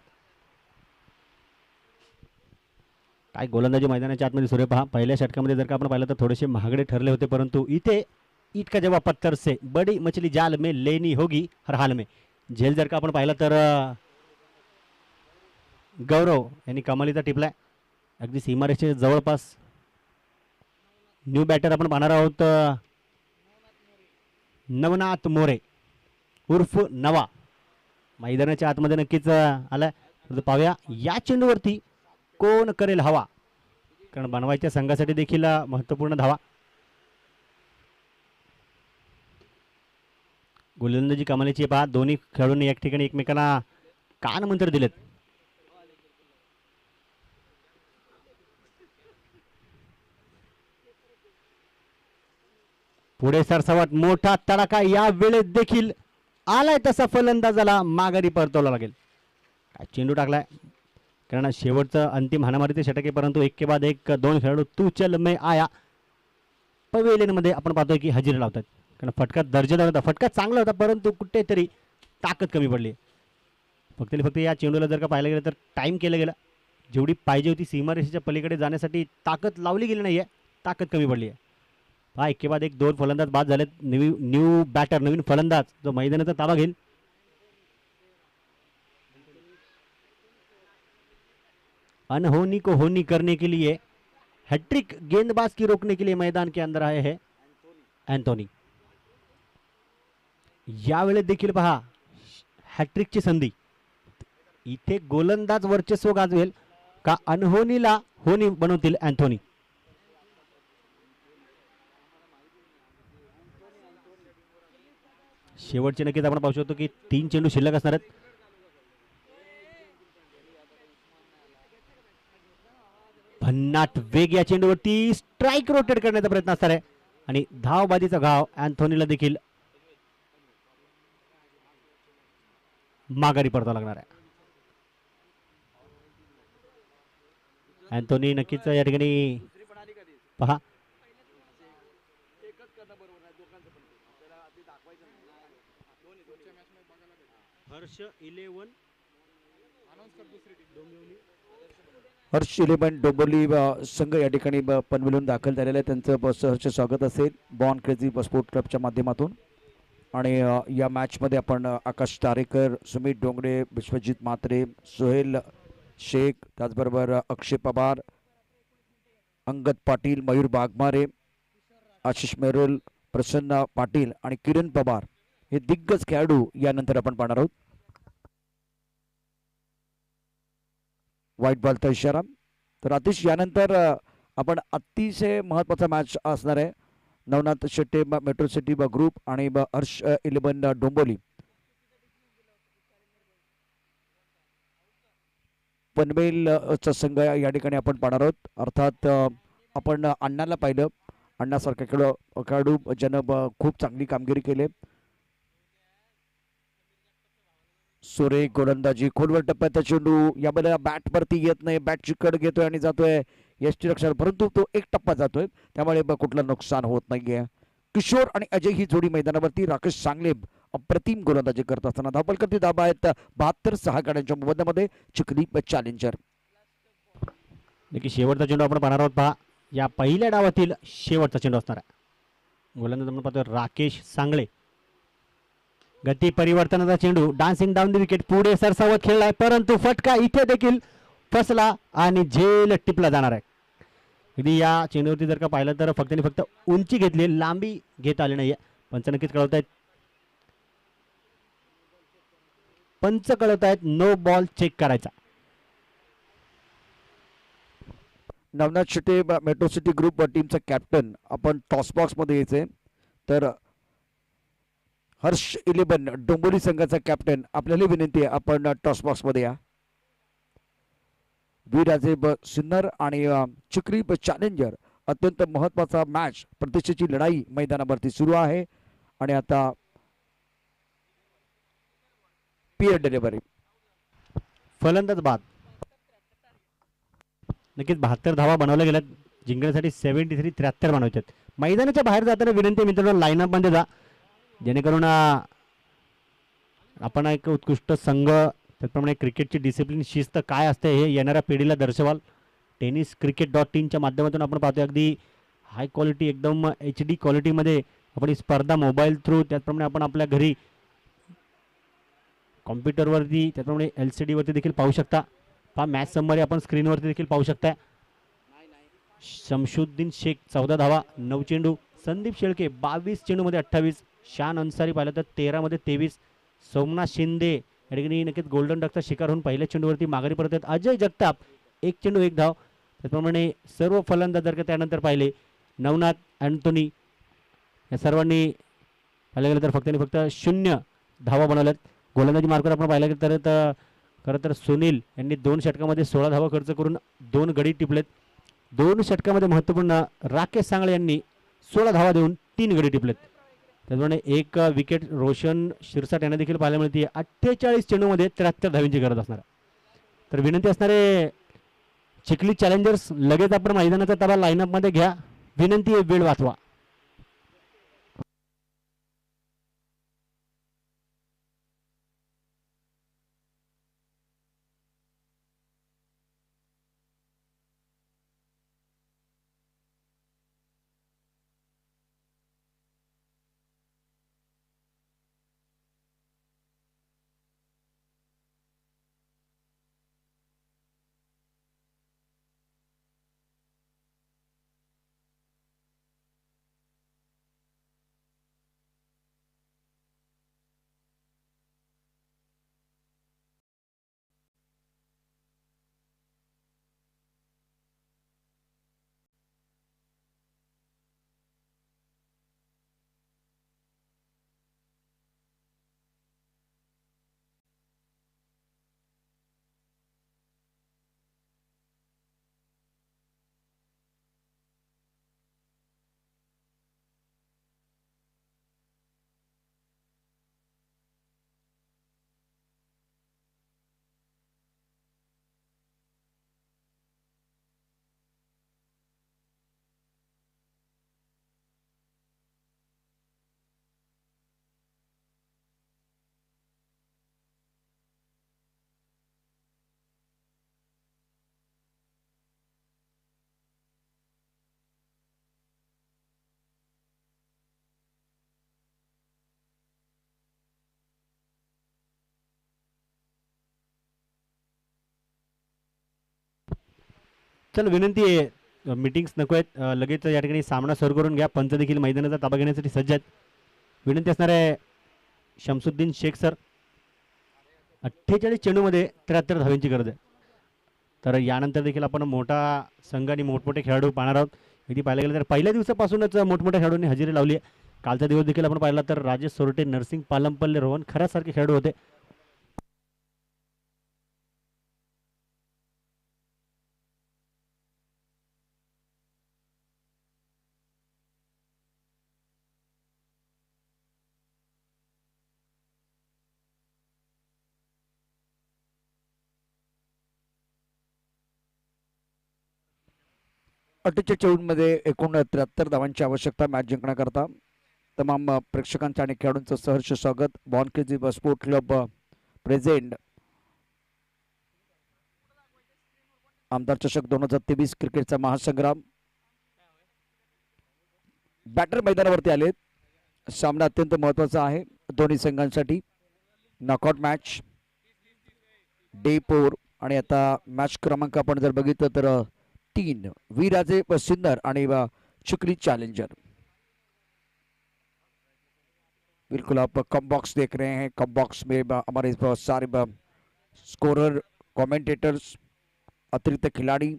Speaker 2: काय गोलंदाजी मैदानाच्या आतमध्ये सूर्य पहा पहिल्या षटकामध्ये जर का आपण पाहिलं तर थोडेसे महागडे ठरले होते परंतु इथे ईट का जवाब पत्थर से बड़ी मछली जाल में लेनी होगी हर हाल में. झेल जर का आपण पाहिलं तर गौरव यांनी कमालीचा टिपलाय अगदी सीमारेषेच्या जवळपास. न्यू बॅटर आपण पाहणार आहोत नवनाथ मोरे उर्फ नवा मैदानाच्या आतमध्ये नक्कीच आलाय. पाहूया या चेंडूवरती कोण करेल हवा कारण बनवायच्या संघासाठी देखील महत्त्वपूर्ण धावा. गोलंदाजी कमालीची पहा दोन्ही खेळाडूंनी एक ठिकाणी एकमेकांना कान मंत्र दिलेत. पुढे सरसावट मोठा तडाखा या वेळेत देखील आलाय तसा फलंदाजाला माघारी परतवला लागेल. काय चेंडू टाकलाय कारण शेवटचं अंतिम हाणामारीचे षटक आहे परंतु एक के बाद एक 2 खेळाडू तू चल मैं आया पवेलियनमध्ये आपण पाहतोय की हजेरी लावतात कारण फटका दर्जेदार होता फटका चांगला होता परंतु कुठेतरी ताकद कमी पडली. फक्त या चेंडूला जर का पाहायला गेलं तर टाइम केलं गेलं जेवढी पाहिजे होती सीमारेषेच्या पलीकडे जाण्यासाठी ताकद लावली गेली नाहीये ताकद कमी पडली आहे. हा एक के बाद एक 2 फलंदाज बाद झालेत. न्यू बॅटर नवीन फलंदाज जो मैदानाचा ताबा घेईल. अनहोनी को होनी करने के लिए हैट्रिक गेंदबाज की रोकने के लिए मैदान के अंदर आए हैं एंथोनी. यावेळेस देखील पहा हॅट्रिकची संधी. इथे गोलंदाज वर्चस्व गाजवेल का अनहोनीला होनी बनवतील एंथोनी. शेवटचे नक्कीच आपण पाहू शकतो की 3 चेंडू शिल्लक असणार आहेत. भन्नाट वेग या चेंडूवरती स्ट्राइक रोटेट करण्याचा प्रयत्न असणार आहे आणि धावबाजीचा घाव अँथोनीला देखील माघारी पडता लागणार आहे. अँथोनी नक्कीच या ठिकाणी पहा
Speaker 1: हर्ष 11 डोंबिवली संघ या ठिकाणी पनवेलून दाखल झालेला आहे. त्यांचं सहर्ष स्वागत असेल बॉर्न क्रेझी स्पोर्ट क्लबच्या माध्यमातून. आणि या मॅचमध्ये आपण आकाश तारेकर, सुमित डोंगरे, विश्वजित म्हात्रे, सोहेल शेख, त्याचबरोबर अक्षय पवार, अंगद पाटील, मयूर बागमारे, आशिष मेरुल, प्रसन्न पाटील आणि किरण पवार हे दिग्गज खेळाडू यानंतर आपण पाहणार आहोत. व्हाईट बॉलचा इशारा. तर आतिश यानंतर आपण अतिशय महत्त्वाचा मॅच असणार आहे. Navnath Shette metro city group आणि हर्ष 11 डोंबिवली पनवेल चा संघ या ठिकाणी आपण पाहणार आहोत. अर्थात आपण अण्णाला पाहिलं, अण्णासारखा खेळाडू ज्यानं खूप चांगली कामगिरी केली. सुरेख गोलंदाजी, खोलवर टप्प्यात चेंडू यामध्ये बॅट वरती येत नाही, बॅट चिकट घेतोय आणि जातोय यष्टीरक्षक, परंतु तो एक टप्पा जातोय त्यामुळे कुठलं नुकसान होत नाहीये. किशोर आणि अजय ही जोडी मैदानावरती. राकेश सांगले अप्रतिम गोलंदाजी करत असताना धावपल करते. धाबा आहेत 72 गाड्यांच्या मोबदल्यामध्ये चिखली चॅलेंजर.
Speaker 2: नक्की शेवटचा चेंडू आपण पाहणार आहोत. पहा, या पहिल्या डावातील शेवटचा चेंडू असणार आहे. गोलंदाज आपण पाहतो राकेश सांगळे. गती परिवर्तनाचा चेंडू, डान्सिंग डाऊन द विकेट, पुढे सरसावत खेळलाय परंतु फटका इथे देखील फसला आणि झेल टिपला जाणार आहे. अगदी या चेंडूवरती जर का पाहिलं तर फक्त आणि फक्त उंची घेतली, लांबी घेत आली नाहीये. पंच नक्कीच कळवतायत, पंच कळवतायत नो बॉल चेक करायचा.
Speaker 1: Navnath Shete metro city group टीमचा कॅप्टन आपण टॉस बॉक्स मध्ये यायचे. तर हर्ष 11 डोंबोली संघाचा कॅप्टन, आपल्याला विनंती आहे आपण टॉस बॉक्स मध्ये या. वीराजे सिन्नर आणि चिखली चॅलेंजर अत्यंत महत्वाचा मॅच, प्रतिष्ठेची लढाई मैदानावरती सुरू आहे. आणि आता पीएड डिलिव्हरी,
Speaker 2: फलंदाज बाद. नक्कीच 72 धावा बनवल्या गेल्यात. जिंकण्यासाठी 73 73 बनवायच्यात. मैदानाच्या बाहेर जाताना विनंती मित्रांनो, लाईनअप मध्ये जा, जेणेकरून आपण एक उत्कृष्ट संघ, त्याचप्रमाणे क्रिकेटची डिसिप्लिन शिस्त काय असते हे येणाऱ्या पिढीला दर्शवाल. टेनिस cricket.in च्या माध्यमातून आपण पाहतोय अगदी हाय क्वालिटी, एकदम HD क्वालिटीमध्ये आपण ही स्पर्धा मोबाईल थ्रू, त्याचप्रमाणे आपण आपल्या घरी कॉम्प्युटरवरती, त्याचप्रमाणे LCD वरती देखील पाहू शकता. पहा, मॅच समरी आपण स्क्रीनवरती देखील पाहू शकता. शमशुद्दीन शेख 14 धावा 9 चेंडू. संदीप शेळके 22 चेंडूमध्ये 28. शान अन्सारी पाहिलं तर 13 मध्ये 23. सोमनाथ शिंदे या ठिकाणी नक्कीच गोल्डन डकचा शिकार होऊन पहिल्या चेंडूवरती माघारी परत आहेत. अजय जगताप 1 चेंडू 1 धाव. त्याचप्रमाणे सर्व फलंदाज जर का त्यानंतर पाहिले, नवनाथ, अँथोनी या सर्वांनी पाहिलं गेलं तर फक्त आणि फक्त 0 धावा बनवल्यात. गोलंदाजी मार्कवर आपण पाहिलं गेलं तर खरं तर सुनील यांनी 2 षटकामध्ये 16 धावा खर्च करून 2 गडी टिपलेत. 2 षटकामध्ये महत्त्वपूर्ण राकेश सांगळे यांनी 16 धावा देऊन 3 गडी टिपलेत. त्याचप्रमाणे 1 विकेट रोशन शिरसाट यांना देखील पाहायला मिळते. 48 चेंडूमध्ये 73 धावांची गरज असणार. तर विनंती असणारे चिखली चॅलेंजर्स, लगेच आपण मैदानाचा ताबा लाईनअप मध्ये घ्या. विनंती आहे, वेळ वाचवा. चल, विनंती आहे, मीटिंग्स नको आहेत. लगेच या ठिकाणी सामना सुरू करून घ्या. पंच देखील मैदानाचा ताबा घेण्यासाठी सज्ज आहेत. विनंती असणार आहे शमसुद्दीन शेख सर. 48 चेंडूमध्ये 73 धावांची गरज आहे. तर यानंतर देखील आपण मोठा संघ आणि मोठमोठे खेळाडू पाहणार आहोत. अगदी पाहायला गेलं तर पहिल्या दिवसापासूनच मोठमोठ्या खेळाडूंनी हजेरी लावली आहे. कालचा दिवस देखील आपण पाहिला तर राजेश सोरटे, नरसिंग पालमपल्ले, रोहन खरासारखे खेळाडू होते.
Speaker 1: अटीच्या चेंडूमध्ये एकूण 73 धावांची आवश्यकता मॅच जिंकण्याकरता. तमाम प्रेक्षकांचं आणि खेळाडूंचं सहर्ष स्वागत. बॉनकेजी स्पोर्ट क्लब प्रेझेंट आमदार चषक 2023 क्रिकेटचा महासंग्राम. बॅटर मैदानावरती आलेत. सामना अत्यंत महत्त्वाचा आहे दोन्ही संघांसाठी. नॉकआउट मॅच डे 4 आणि आता मॅच क्रमांक आपण जर बघितलं तर 3 वीराजे सिन्नर आणि चिखली चैलेंजर. बिल्कुल आप कम बॉक्स देख रहे हैं. कम बॉक्स में हमारे बहुत सारे स्कोरर, कमेंटेटर्स, अतिरिक्त खिलाड़ी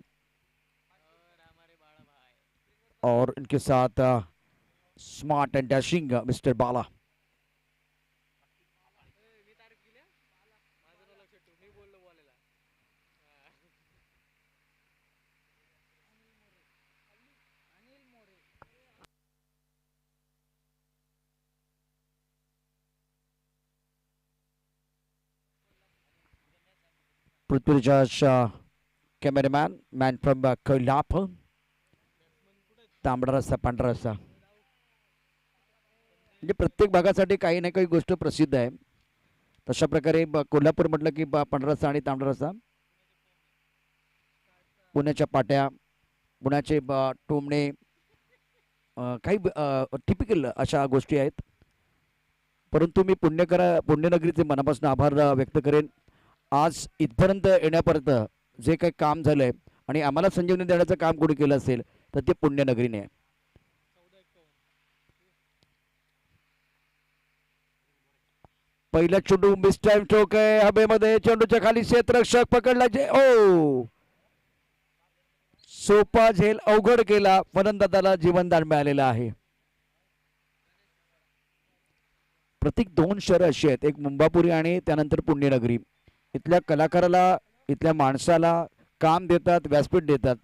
Speaker 1: और इनके साथ smart and dashing mister Bala. Prithviraj cameraman, man from कैलाप. तांबडा रस्सा, पांढरा रस्सा, म्हणजे प्रत्येक भागासाठी काही ना काही गोष्ट प्रसिद्ध आहे. तशा प्रकारे कोल्हापूर म्हटलं की पांढरा रस्सा आणि तांबडा रस्सा. पुण्याच्या पाट्या, पुण्याचे टोमणे, काही टिपिकल अशा गोष्टी आहेत. परंतु मी पुण्यनगरीचे मनापासून आभार व्यक्त करेन. आज इथपर्यंत येण्यापर्यंत जे काही काम झालंय आणि आम्हाला संजीवनी देण्याचं काम कोणी केलं असेल तर ते पुण्यनगरीने आहे. पहिला चेंडू मिस टाइम स्ट्रोक आहे हवेमध्ये. चेंडूच्या खाली क्षेत्ररक्षक पकडला. जे ओ सोपा झेल अवघड केला. फलंदाजाला जीवनदान मिळालेलं आहे. प्रत्येक 2 शहरं अशी आहेत, एक मुंबापुरी आणि त्यानंतर पुण्यनगरी. इथल्या कलाकाराला, इथल्या माणसाला काम देतात, व्यासपीठ देतात.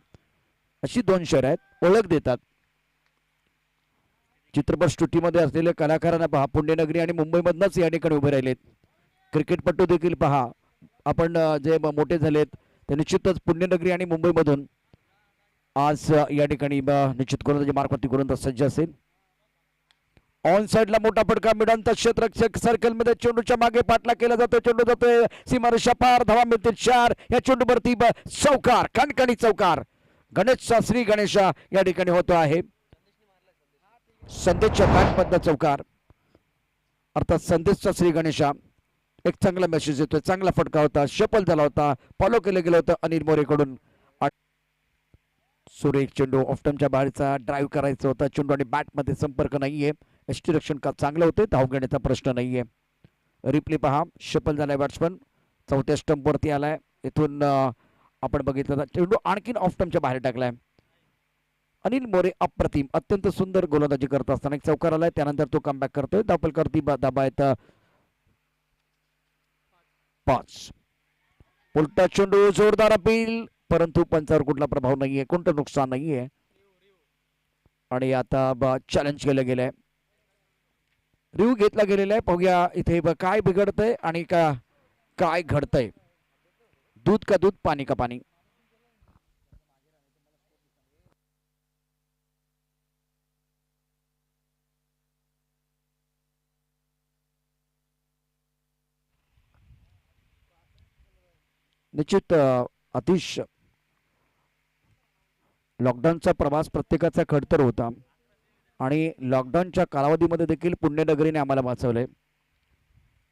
Speaker 1: अशी 2 शहरं आहेत, ओळख देतात. चित्रपट सृष्टीमध्ये असलेल्या कलाकारांना पहा, पुण्यनगरी आणि मुंबईमधनंच या ठिकाणी उभे राहिलेत. क्रिकेटपटू देखील पहा, आपण जे मोठे झालेत ते निश्चितच पुण्यनगरी आणि मुंबईमधून आज या ठिकाणी निश्चित गोलंदाजी मार्फत गोलंदाज सज्ज असेल. ऑन साइडला मोठा फटका. मिडनचा क्षेत्ररक्षक सर्कलमध्ये चेंडूच्या मागे पाठला केला जातो. चेंडू जातोय सीमारेषा पार. धावा मिळते 4. या चेंडूवरती चौकार, कणकणी चौकार. गणेशचा श्री गणेशा या ठिकाणी होतो आहे. संदेशच्या बॅटमधला चौकार, अर्थात संदेशचा श्री गणेशा. एक चांगला मेसेज येतोय. चांगला फटका होता, शपल झाला होता, फॉलो केलं गेलं होतं अनिल मोरेकडून. सुरेख चेंडू ऑफ्टमच्या बाहेरचा ड्राईव्ह करायचा होता. चेंडू आणि बॅटमध्ये संपर्क नाहीये. एसटी रक्षण का चांगलं होते, धाव घेण्याचा प्रश्न नाहीये. रिप्ले पहा, शपल झालाय बॅट्समन. 4थ्या स्टंपवरती आलाय. इथून आपण बघितलं तर चेंडू आणखीन ऑफ्टमच्या बाहेर टाकलाय. अनिल मोरे अप्रतिम, अत्यंत सुंदर गोलंदाजी करत असताना एक चौकार आलाय. त्यानंतर तो कमबॅक करतोय. धावफलकावरती धाबा आहेत 5. उलटा चेंडू, जोरदार अपील, परंतु पंचावर कुठला प्रभाव नाहीये, कोणतं नुकसान नाहीये. आणि आता चॅलेंज केलं गेलंय, रिव्ह्यू घेतला गेलेला आहे. पाहूया इथे काय बिघडतंय आणि काय घडतंय. दूध का दूध, पाणी का पाणी. निश्चित अतिश लॉकडाऊनचा प्रवास प्रत्येकाचा खडतर होता आणि लॉकडाऊनच्या कालावधीमध्ये देखील पुण्यनगरीने आम्हाला वाचवलंय.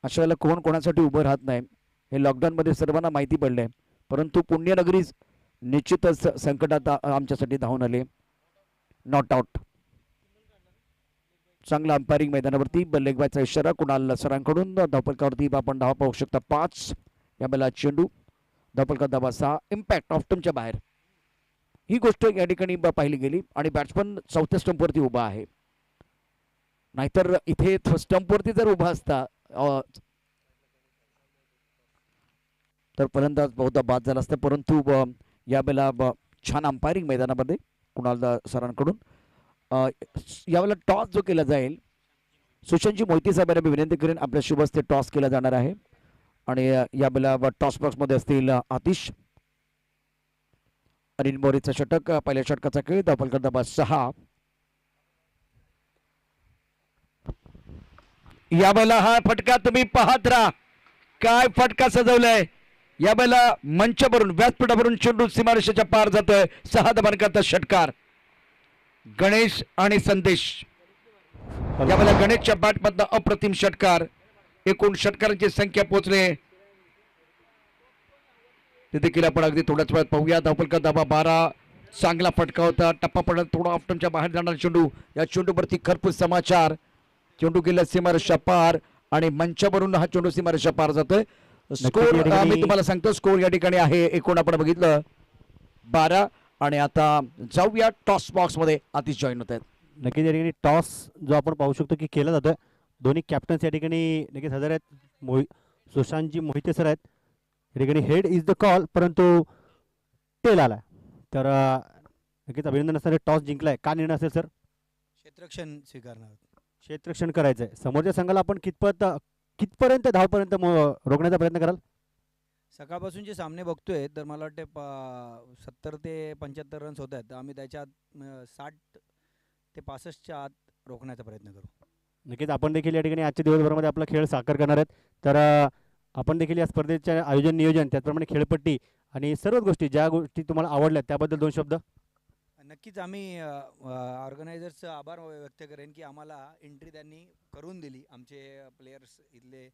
Speaker 1: अशा वेळेला कोण कोणासाठी उभं राहत नाही हे लॉकडाऊनमध्ये सर्वांना माहिती पडलंय. परंतु पुण्यनगरी निश्चितच संकटात आमच्यासाठी धावून आले. Not out. चांगला अंपायरिंग मैदानावरती. लेगबायचा इशारा कुणाल सरांकडून. धावफलकावरती आपण धावा पाहू शकता 5. या बेला चेंडू, धावफलकात धावा 6. इम्पॅक्ट ऑफ्टमच्या बाहेर. ही गोष्ट या ठिकाणी पाहिली गेली आणि बॅट्समन 4थ्या स्टंपवरती उभा आहे. नाहीतर इथे स्टंपवरती जर उभा असता तर फलंदाज बहुधा बाद झाला असता. परंतु यावेळेला छान अंपायरिंग मैदानामध्ये कुणाल सरांकडून. यावेळेला टॉस जो केला जाईल, सुशांतजी मोहिते साहेबांना मी विनंती करेन आपल्या शुभ हस्ते टॉस केला जाणार आहे. आणि यावेळेला टॉस बॉक्समध्ये असतील आतिश अनिल मोरेचा षटक, पहिल्या षटकाचा खेळ, धावफलक क्रमांक 6. या बैला हा फटका तुम्ही पाहत राहा, काय फटका सजवलाय. या बैला मंचावरून व्यासपीठावरून चेंडू सीमारेषेच्या पार जातोय. 6 धावांकरता षटकार. गणेश आणि संदेश या बैला गणेशच्या बॅटमधनं अप्रतिम षटकार. एकूण षटकारांची संख्या पोहोचले ते देखील आपण अगदी थोड्याच वेळात पाहूया. धावफलक क्रमांक 12. चांगला फटका होता, टप्पा पडला, थोडा ऑफ टर्नच्या बाहेर जाणार चेंडू. या चेंडूवरती खरपूस समाचार. चेंडू गेला सीमारेषा पार आणि मंचावरून हा चेंडू सीमारेषा पार जातोय. स्कोर मी तुम्हाला सांगतो, स्कोर या ठिकाणी आहे एकूण आपण बघितलं 12. आणि आता जाऊया टॉस बॉक्स मध्ये. आतिश जॉईन होत आहेत.
Speaker 2: नक्कीच या ठिकाणी टॉस जो आपण पाहू शकतो की केला जातोय. दोन्ही कॅप्टन्स या ठिकाणी नक्कीच हजर आहेत. सुशांतजी मोहिते सर आहेत. या ठिकाणी हेड इज द कॉल, परंतु टेल आला. तर नक्कीच अभिनंदन असणारे. टॉस जिंकलाय, का निर्णय असेल सर?
Speaker 3: क्षेत्ररक्षण स्वीकारणार.
Speaker 2: क्षेत्ररक्षण करायचंय. समोरच्या संघाला आपण कितपर्यंत धावपर्यंत रोखण्याचा प्रयत्न कराल?
Speaker 3: सकाळपासून जे सामने बघतोय तर मला वाटते 70 ते 75 रन्स होत आहेत. तर आम्ही त्याच्या आत 60 ते 65च्या आत रोखण्याचा प्रयत्न करू.
Speaker 2: नक्कीच आपण देखील या ठिकाणी आजच्या दिवसभरामध्ये आपला खेळ साकार करणार आहेत. तर आपण देखील या स्पर्धेच्या आयोजन नियोजन त्याचप्रमाणे खेळपट्टी आणि सर्व गोष्टी ज्या गोष्टी तुम्हाला आवडल्या त्याबद्दल 2 शब्द.
Speaker 3: नक्कीच आम्ही ऑर्गनायझरचं आभार व्यक्त करेन की आम्हाला एंट्री त्यांनी करून दिली. आमचे प्लेयर्स इथले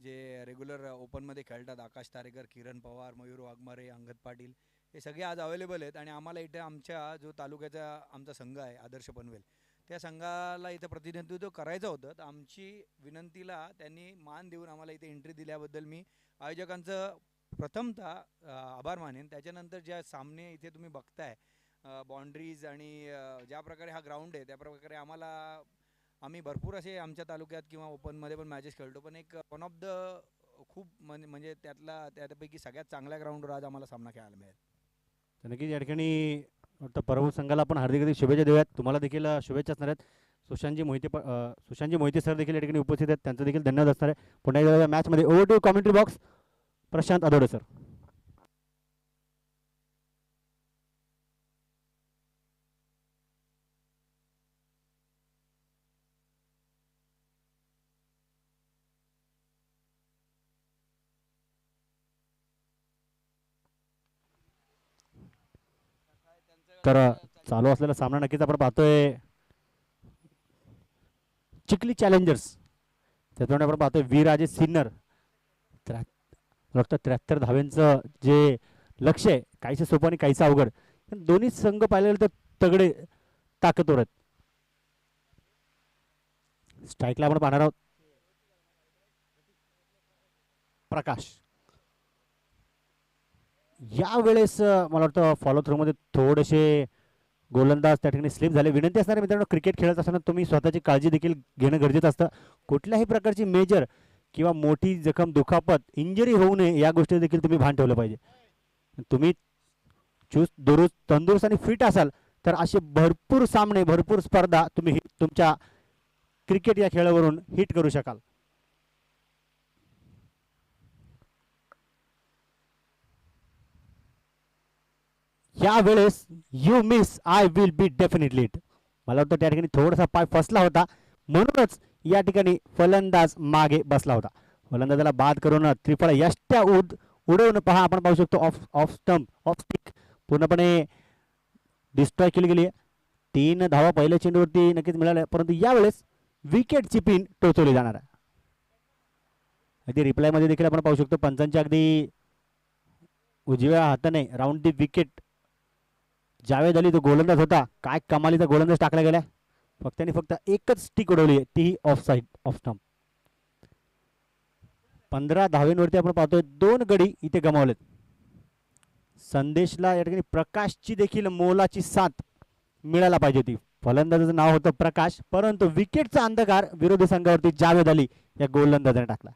Speaker 3: जे रेग्युलर ओपनमध्ये खेळतात, आकाश तारेकर, किरण पवार, मयूर वाघमारे, अंगद पाटील, हे सगळे आज अवेलेबल आहेत. आणि आम्हाला इथे आमच्या जो तालुक्याचा आमचा संघ आहे आदर्श पनवेल, त्या संघाला इथं प्रतिनिधित्व करायचं होतं. तर आमची विनंतीला त्यांनी मान देऊन आम्हाला इथे एंट्री दिल्याबद्दल मी आयोजकांचं प्रथमतः आभार मानेन. त्याच्यानंतर ज्या सामने इथे तुम्ही बघताय, बाउंड्रीज आणि ज्या प्रकारे हा ग्राउंड आहे त्या प्रकारे आम्ही भरपूर असे आमच्या तालुक्यात किंवा ओपनमध्ये पण मॅचेस खेळतो, पण एक वन ऑफ द खूप म्हणजे त्यापैकी सगळ्यात चांगल्या ग्राउंडवर आज आम्हाला सामना खेळायला मिळेल.
Speaker 2: तर नक्कीच या ठिकाणी परभू संघाला आपण हार्दिक शुभेच्छा देऊयात. तुम्हाला देखील शुभेच्छा असणार आहेत. सुशांतजी मोहिते सर देखील या ठिकाणी उपस्थित आहेत, त्यांचं देखील धन्यवाद असणार आहे. पुन्हा एकदा मॅचमध्ये over to commentary box Prashant Adode sir. तर चालू असलेला सामना नक्कीच आपण पाहतोय चिखली चॅलेंजर्स, त्याच्यामुळे आपण पाहतोय विराजे सिन्नर. फक्त 73 धाव्यांचं जे लक्ष्य आहे, काहीचं सोपं आणि काहीचं अवघड. दोन्ही संघ पाहिले तर तगडे ताकदवर आहेत. स्ट्राईकला आपण पाहणार आहोत प्रकाश. यावेळेस मला वाटतं फॉलो थ्रू मध्ये थोडेसे गोलंदाज त्या ठिकाणी स्लिप झाले. विनंती असणारे मित्रांनो, क्रिकेट खेळत असताना तुम्ही स्वतःची काळजी देखील घेणं गरजेचं असतं. कुठल्याही प्रकारची मेजर किंवा मोठी जखम, दुखापत, इंजरी होऊ नये या गोष्टी देखील तुम्ही भान ठेवलं पाहिजे. तुम्ही दररोज तंदुरुस्त आणि फिट असाल तर असे भरपूर सामने, भरपूर स्पर्धा तुम्ही तुमच्या क्रिकेट या खेळावरून हिट करू शकाल. यावेळेस you miss I will be definitely it. मला वाटतं त्या ठिकाणी थोडासा पाय फसला होता, म्हणूनच या ठिकाणी फलंदाज मागे बसला होता. फलंदाजाला बाद करून त्रिफळ यष्ट्या उडवून पहा, आपण पाहू शकतो ऑफ स्टंप, ऑफ स्टिक पूर्णपणे डिस्ट्रॉय केली गेली आहे. 3 धावा पहिल्या चेंडूवरती नक्कीच मिळाल्या, परंतु यावेळेस विकेटची पिन टोचवली जाणार आहे. अगदी रिप्लायमध्ये देखील आपण पाहू शकतो पंचांच्या अगदी उजव्या हाताने राऊंड दी विकेट जावेद अली तो गोलंदाज होता, काय कमालीचा गोलंदाज टाकला गेलाय. फक्त एकच स्टिक उडवली आहे, तीही ऑफ साइड, ऑफ स्टंप. 15 धावेंवरती आपण पाहतोय 2 गडी इथे गमावलेत. संदेशला या ठिकाणी प्रकाशची देखील मोलाची साथ मिळायला पाहिजे होती. फलंदाजाचं नाव होतं प्रकाश, परंतु विकेटचा अंधकार विरोधी संघावरती जावेद अली या गोलंदाजाने टाकला.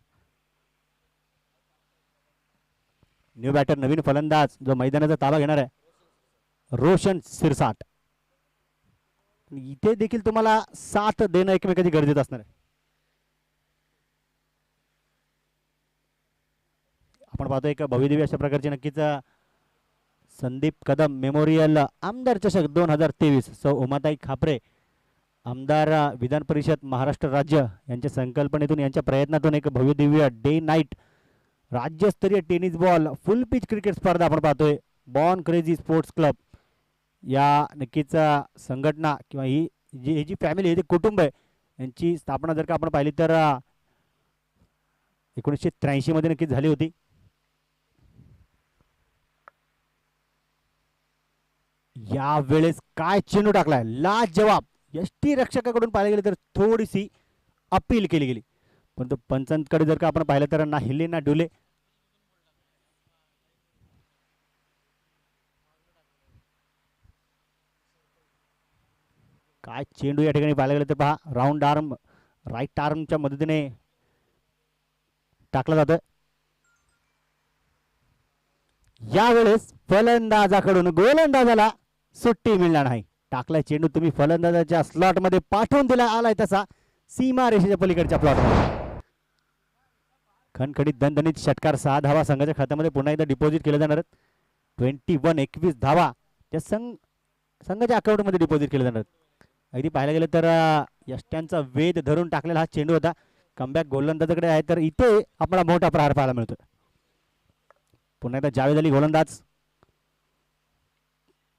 Speaker 2: न्यू बॅटर, नवीन फलंदाज जो मैदानाचा ताबा घेणार आहे, रोशन सिरसाट. इथे देखील तुम्हाला साथ देणं एकमेकाची गरजेचं असणार आहे. आपण पाहतो एक भव्यदिव्य अशा प्रकारची नक्कीच संदीप कदम मेमोरियल आमदार चषक 2023 सौ उमाताई खापरे आमदार विधान परिषद महाराष्ट्र राज्य यांच्या संकल्पनेतून यांच्या प्रयत्नातून एक भव्य दिव्य डे नाईट राज्यस्तरीय टेनिस बॉल फुल पिच क्रिकेट स्पर्धा आपण पाहतोय. बॉर्न क्रेझी स्पोर्ट्स क्लब या नक्कीच संघटना किंवा ही जी फॅमिली आहे, ते कुटुंब आहे, यांची स्थापना जर का आपण पाहिली तर 1983 मध्ये नक्कीच झाली होती. या वेळेस काय चेंडू टाकलाय, लाजवाब. यष्टी रक्षकाकडून पाहायला गेले तर थोडीशी अपील केली गेली, परंतु पंचांकडे जर का आपण पाहिलं तर ना हिले ना डुले. काय चेंडू या ठिकाणी पाहायला गेलं तर पहा, राऊंड आर्म राईट आर्मच्या मदतीने टाकला जातं. यावेळेस फलंदाजाकडून गोलंदाजाला सुट्टी मिळणार नाही. टाकलाय चेंडू तुम्ही फलंदाजाच्या स्लॉट मध्ये पाठवून दिला, आलाय तसा सीमा रेषेच्या पलीकडच्या प्लॉट. खणखणीत दणदणीत षटकार. 6 धावा संघाच्या खात्यामध्ये पुन्हा एकदा डिपॉझिट केले जाणार. 21 धावा त्या संघाच्या अकाउंटमध्ये डिपॉझिट केले जाणार. अगदी पाहायला गेलं तर यष्ट्यांचा वेध धरून टाकलेला हा चेंडू होता. कमबॅक गोलंदाजाकडे आहे, तर इथे आपल्याला मोठा प्रहार पाहायला मिळतो. पुन्हा एकदा जावेद अली गोलंदाज.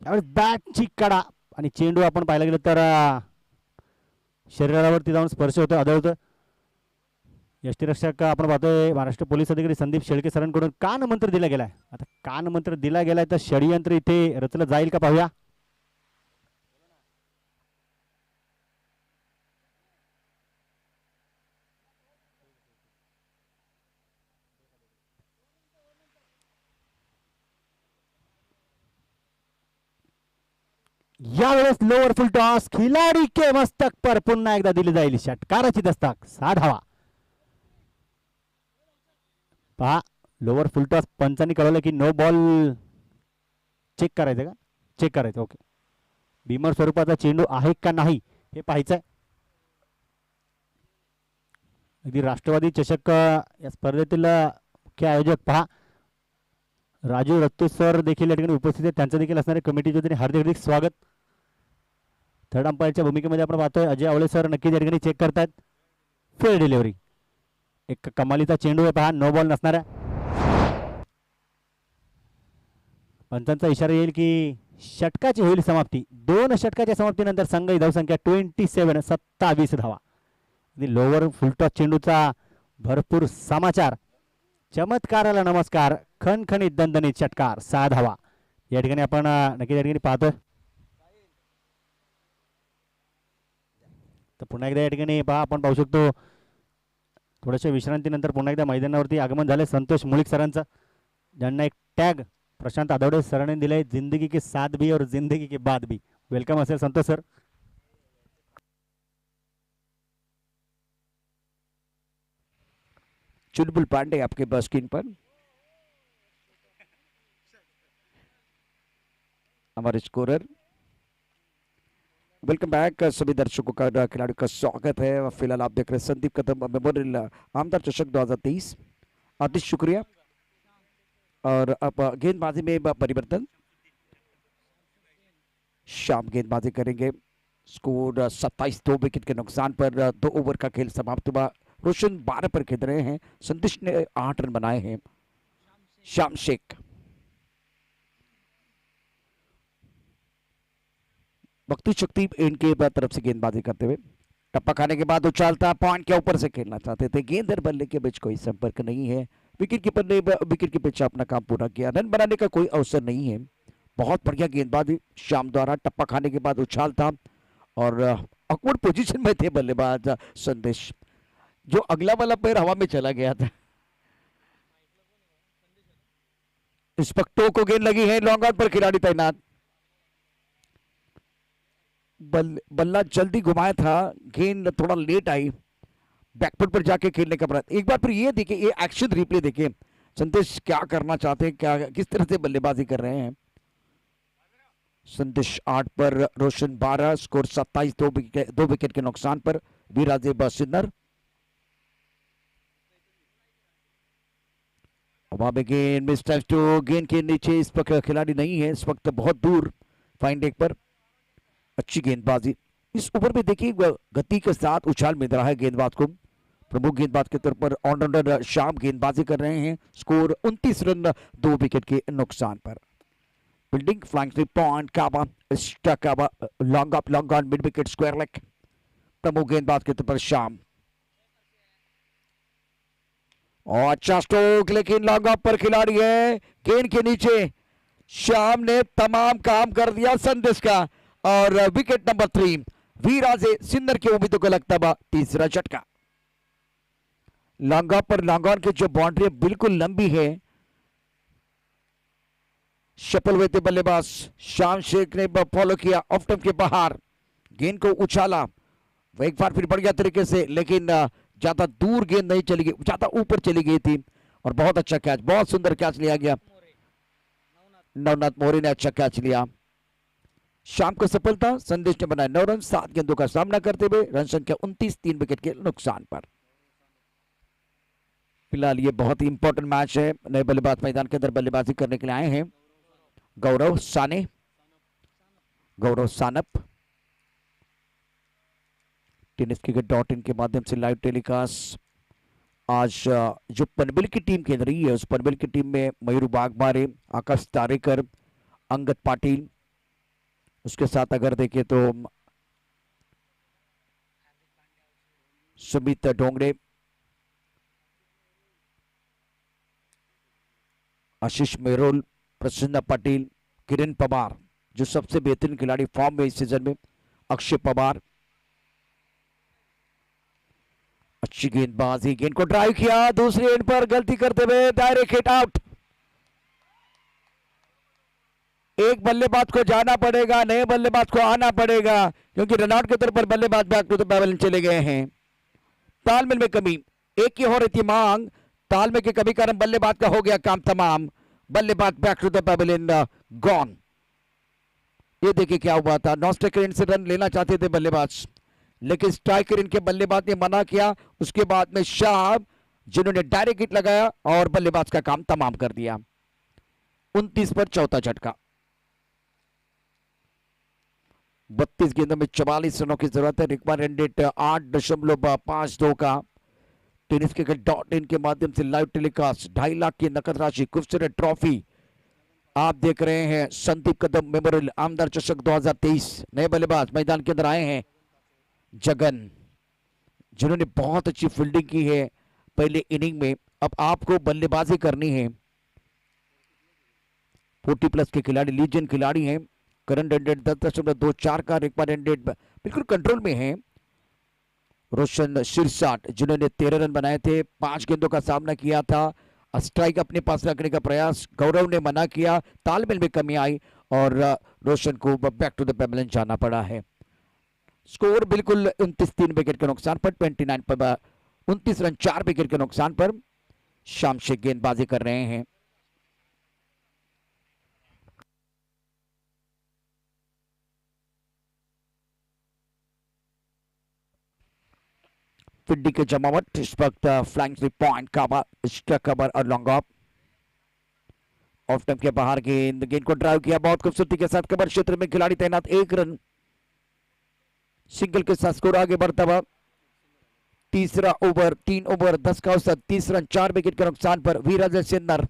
Speaker 2: त्यावेळेस बॅटची कडा आणि चेंडू आपण पाहायला गेलं तर शरीरावरती जाऊन स्पर्श होतो, आदळतं. यष्टीरक्षक आपण पाहतोय महाराष्ट्र पोलीस अधिकारी संदीप शेळके सरांकडून कान मंत्र दिला गेलाय. आता कान मंत्र दिला गेलाय तर षडयंत्र इथे रचलं जाईल का पाहूया. यावेळेस लोअर फुल टॉस खिलाडी के मस्तक पर पुन्हा एकदा दिली जाईल षटकाराची दस्तक. 6 धावा. पहा लोअर फुल टॉस पंचांनी कळवलं की नो बॉल. चेक करायचं का, चेक करायचं. ओके, भीमर स्वरूपाचा चेंडू आहे का नाही हे पाहायचंय. अगदी राष्ट्रवादी चषक या स्पर्धेतील मुख्य आयोजक पहा राजू रत्तू सर देखील या ठिकाणी उपस्थित आहेत. त्यांचं देखील असणारे कमिटीच्या वतीने हार्दिक हार्दिक स्वागत. थर्ड अंपायरच्या भूमिकेमध्ये आपण पाहतोय अजय आवळे सर नक्कीच या ठिकाणी चेक करतात. Fair delivery. एक कमालीचा चेंडू आहे पहा, नो बॉल नसणारा. पंचांचा इशारा येईल की षटकाची होईल समाप्ती. 2 षटकाच्या समाप्तीनंतर संघ धावसंख्या 27 धावा. लोअर फुलटॉस चेंडूचा भरपूर समाचार. चमत्काराला नमस्कार. खणखणीत दणदणीत षटकार. 6 धावा या ठिकाणी आपण नक्की या ठिकाणी पाहतोय. तर पुन्हा एकदा या ठिकाणी पहा आपण पाहू शकतो थोड्याशा विश्रांतीनंतर पुन्हा एकदा मैदानावरती आगमन झाले संतोष मुळीक सरांचं, ज्यांना एक टॅग प्रशांत आदवडे सरांनी दिलाय, जिंदगी के साथ भी और जिंदगी के बाद भी. वेलकम असेल संतोष सर.
Speaker 1: चुलबुल पांडे आपके बस स्क्रीन पर. हमारे स्कोरर. Welcome back. सभी दर्शकों का खिलाड़ियों का स्वागत है. फिलहाल आप देख रहे हैं संदीप कदम मेमोरियल आमदार चषक 2023. अति शुक्रिया. और अब गेंदबाजी में परिवर्तन. शाम गेंदबाजी करेंगे. स्कोर 27, 2 विकेट के नुकसान पर 2 ओवर का खेल समाप्त हुआ. रोशन 12 पर खेल रहे हैं. संदेश ने 8 रन बनाए हैं. शाम शेख भक्ति शक्ति इनके तरफ से गेंदबाजी करते हुए टप्पा खाने के बाद उछालता पॉइंट के ऊपर से खेलना चाहते थे. गेंद और बल्ले के बीच कोई संपर्क नहीं है. विकेट कीपर ने विकेट कीपर से अपना काम पूरा किया. रन बनाने का कोई अवसर नहीं है. बहुत बढ़िया गेंदबाजी शाम द्वारा. टप्पा खाने के बाद उछालता और ऑकवर्ड पोजीशन में थे बल्लेबाज संदेश, जो अगला वाला पैर हवा में चला गया था. इंस्पेक्टर को गेंद लगी है. लॉन्ग आउट पर खिलाड़ी तैनात. बल्ला जल्दी घुमाया था, गेंद थोड़ा लेट आई. बैकफुट पर जाके खेलने का प्रयत्न. एक बार फिर ये देखिए, ये एक्शन रिप्ले देखिए, संदेश क्या करना चाहते हैं, क्या किस तरह से बल्लेबाजी कर रहे हैं. संदेश 8 पर, रोशन 12. स्कोर 27, 2 विकेट के नुकसान पर. वीराजेब सिन्नर वहां पे गेंद मिस टाइम्स टू, गेंद के नीचे इस वक्त खिलाड़ी नहीं है, इस वक्त बहुत दूर फाइन डेक पर। अच्छी गेंदबाजी इस ओवर में, देखिए गति के साथ उछाल मिल रहा है गेंदबाज को। प्रमुख गेंदबाज के तौर पर ऑलराउंडर शाम गेंदबाजी कर रहे हैं। स्कोर 29 रन 2 विकेट के नुकसान पर। फील्डिंग फ्लाइंग 3 पॉइंट काबा स्टक cover, long up long on mid wicket square leg. प्रमुख गेंदबाज के तौर पर शाम, और अच्छा स्ट्रोक, लेकिन लॉन्ग ऑफ पर खिलाड़ी है। गेंद के नीचे शाम ने तमाम काम कर दिया संदेश का, और विकेट नंबर 3 वीराजे सिन्नर की उम्मीदों को लगता बा तीसरा झटका। Long off per long on की जो बाउंड्री बिल्कुल लंबी है। शफल हुए थे बल्लेबाज, शाम शेख ने फॉलो किया ऑफ स्टंप के बाहर, गेंद को उछाला वो एक बार फिर बढ़िया तरीके से, लेकिन ज्यादा दूर गेंद नहीं चली गई, ज्यादा ऊपर चली गई थी। और बहुत अच्छा कैच, बहुत सुंदर कैच लिया गया। नवनाथ मोरे ने अच्छा कैच लिया। शाम को सफलता, संदेश ने बनाया 9 रन 7 गेंदों का सामना करते हुए, रन संख्या 29 3 विकेट के नुकसान पर। फिलहाल ये बहुत ही इंपॉर्टेंट मैच है। नए बल्लेबाज मैदान के अंदर बल्लेबाजी करने के लिए आए हैं। गौरव सानप टेनिस-क्रिकेट.in के माध्यम से लाइव टेलीकास्ट। आज जो पनबिल की टीम खेल रही है, उस पनबिल की टीम में मयूर बागमारे, आकाश तारेकर, अंगद पाटिल, उसके साथ अगर देखें तो सुमित डोंगरे, आशीष मेहरोल, प्रसन्न पाटिल, किरण पवार, जो सबसे बेहतरीन खिलाड़ी फॉर्म में इस सीजन में, अक्षय पवार। अच्छी गेंदबाजी, गेंद को ड्राइव किया, दूसरी एंड पर गलती करते हुए डायरेक्ट हिट आउट। एक बल्लेबाज को जाना पड़ेगा, नए बल्लेबाज को आना पड़ेगा, क्योंकि रनआउट के तौर पर बल्लेबाज बैक टू द पैवेलियन चले गए हैं। तालमेल में कमी, एक की हो रही थी मांग, तालमेल की कमी कारण बल्लेबाज का हो गया काम तमाम। बल्लेबाज back to the pavilion gone. ये देखिए क्या हुआ था, नॉन स्ट्राइकर से रन लेना चाहते थे बल्लेबाज, लेकिन स्ट्राइकर इनके बल्लेबाज ने मना किया। उसके बाद में शाह, जिन्होंने डायरेक्ट हिट लगाया और बल्लेबाज का काम तमाम कर दिया। 29 पर चौथा झटका। 32 गेंदों में 44 रनों की जरूरत है। रिक्वायर्ड रेट 8.52 का। टेनिस-क्रिकेट.in के माध्यम से लाइव टेलीकास्ट, 2.5 लाख की नकद राशि, खूबसूरत ट्रॉफी आप देख रहे हैं। संदीप कदम मेमोरियल आमदार चषक 2023। नए बल्लेबाज मैदान के अंदर आए हैं जगन, जिन्होंने बहुत अच्छी फील्डिंग की है पहले इनिंग में। अब आपको बल्लेबाजी करनी है। 40+ के खिलाड़ी, लीजेंड खिलाड़ी हैं। करंट रन रेट 10.24 का, रिक्वायर्ड रेट बिल्कुल कंट्रोल में है। रोशन शिरसाट, जिन्होंने 13 रन बनाए थे, 5 गेंदों का सामना किया था। स्ट्राइक अपने पास रखने का प्रयास, गौरव ने मना किया, तालमेल में कमी आई और रोशन को बैक टू द पैवेलियन जाना पड़ा है। स्कोर बिल्कुल 29 3 विकेट के नुकसान पर, 29 पर 29 रन 4 विकेट के नुकसान पर शाम शेख गेंदबाजी कर रहे हैं। फिड्डी के जमावट इस वक्त फ्लाइंग 3 पॉइंट काबा स्ट्रक कवर और लॉन्ग ऑफ स्टंप के बाहर गेंद को ड्राइव किया बहुत खूबसूरती के साथ। कवर क्षेत्र में खिलाड़ी तैनात, 1 रन सिंगल के साथ स्कोर आगे बढ़ता हुआ। तीसरा ओवर, 3 ओवर 10 का औसत, 30 रन 4 विकेट के नुकसान पर वीराज सिन्नर।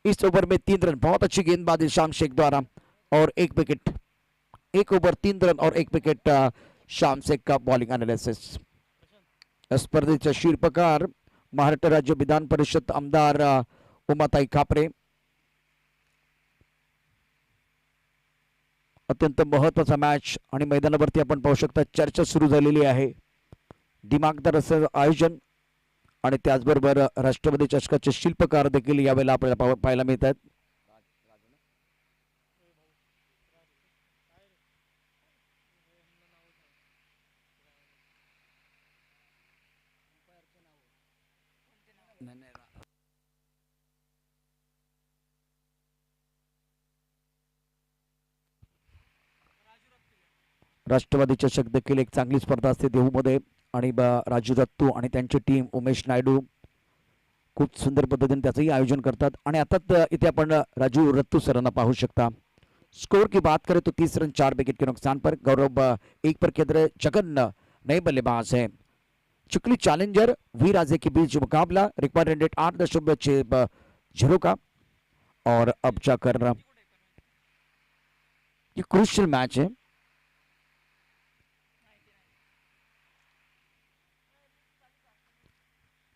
Speaker 1: इस ओवर में 3 रन, बहुत अच्छी गेंदबाजी शाम शेख द्वारा और 1 विकेट। 1 ओवर 3 रन और 1 विकेट शाम शेख का बॉलिंग एनालिसिस। स्पर्धेचे शिल्पकार महाराष्ट्र राज्य विधान परिषद आमदार उमाताई खापरे। अत्यंत महत्वाचा मॅच आणि मैदानावरती आपण पाहू शकता चर्चा सुरू झालेली आहे। दिमागदार असं आयोजन आणि त्याचबरोबर राष्ट्रवादी चषकाचे शिल्पकार देखील यावेळेला आपल्याला पाहायला मिळतात। राष्ट्रवादी चषक देखील एक चांगली स्पर्धा असते देहूमध्ये आणि राजू दत्तू आणि त्यांची टीम, उमेश नायडू, खूप सुंदर पद्धतीने त्याचंही आयोजन करतात. आणि आता इथे आपण राजू रत्तू सरांना पाहू शकता. स्कोर की बात करें तो 30 रन 4 विकेट के नुकसान पर. गौरव 1 पर खेल रहे. जगन नए बल्लेबाज है. चिखली चैलेंजर वीराजे के बीच मुकाबला. रिक्वायर्ड रेट 8.60 का. और अब जाकर ये क्रूशियल मैच है.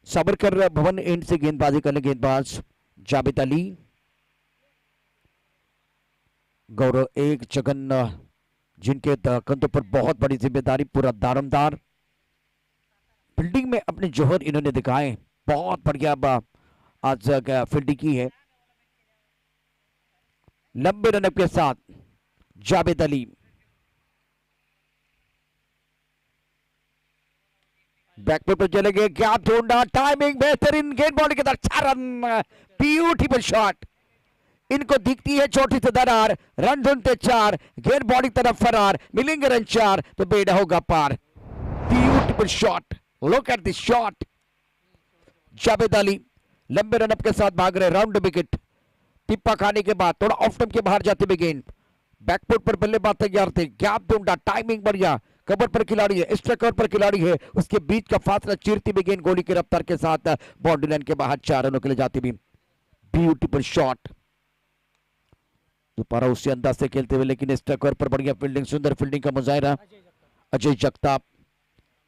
Speaker 1: साबरकर भवन एंड से गेंदबाजी करने गेंदबाज जावेद अली. गौरव 1. जगन जिनके कंधों पर बहुत बड़ी जिम्मेदारी, पूरा दारोमदार. फील्डिंग में अपने जौहर इन्होंने दिखाए. बहुत बढ़िया आज फील्डिंग की है. लंबे रन के साथ जावेद अली. बैकफुट पर चले गए. गैप ढूंढा. टाइमिंग बेहतरीन. गेंद बॉल के साथ 4 रन. Beautiful shot. इनको दिखती है छोटी सी दरार. रन ढूंढते 4. गेंद बॉल की तरफ फरार. मिलेंगे रन 4 तो बेड़ा होगा पार. Beautiful shot. Look at this shot. Javed Ali लंबे रनअप के साथ भाग रहे. Round wicket. टिप्पा खाने के बाद थोड़ा ऑफ स्टंप के बाहर जाते हुए गेंद. बैकफुट पर बल्लेबाज तैयार थे. गैप ढूंढा. टाइमिंग बढ़िया. कवर पर खिलाड़ी है. स्ट्राइकर पर खिलाड़ी है. उसके बीच का फासला चीरती हुई गेंद गोली की रफ्तार के साथ बाउंड्री लाइन के बाहर 4 रनों के लिए जाती हुई. Beautiful shot. दोबारा उसी अंदाज से खेलते हुए लेकिन स्ट्राइकर पर बढ़िया फील्डिंग. सुंदर फील्डिंग का मुजाहिरा अजय जगताप.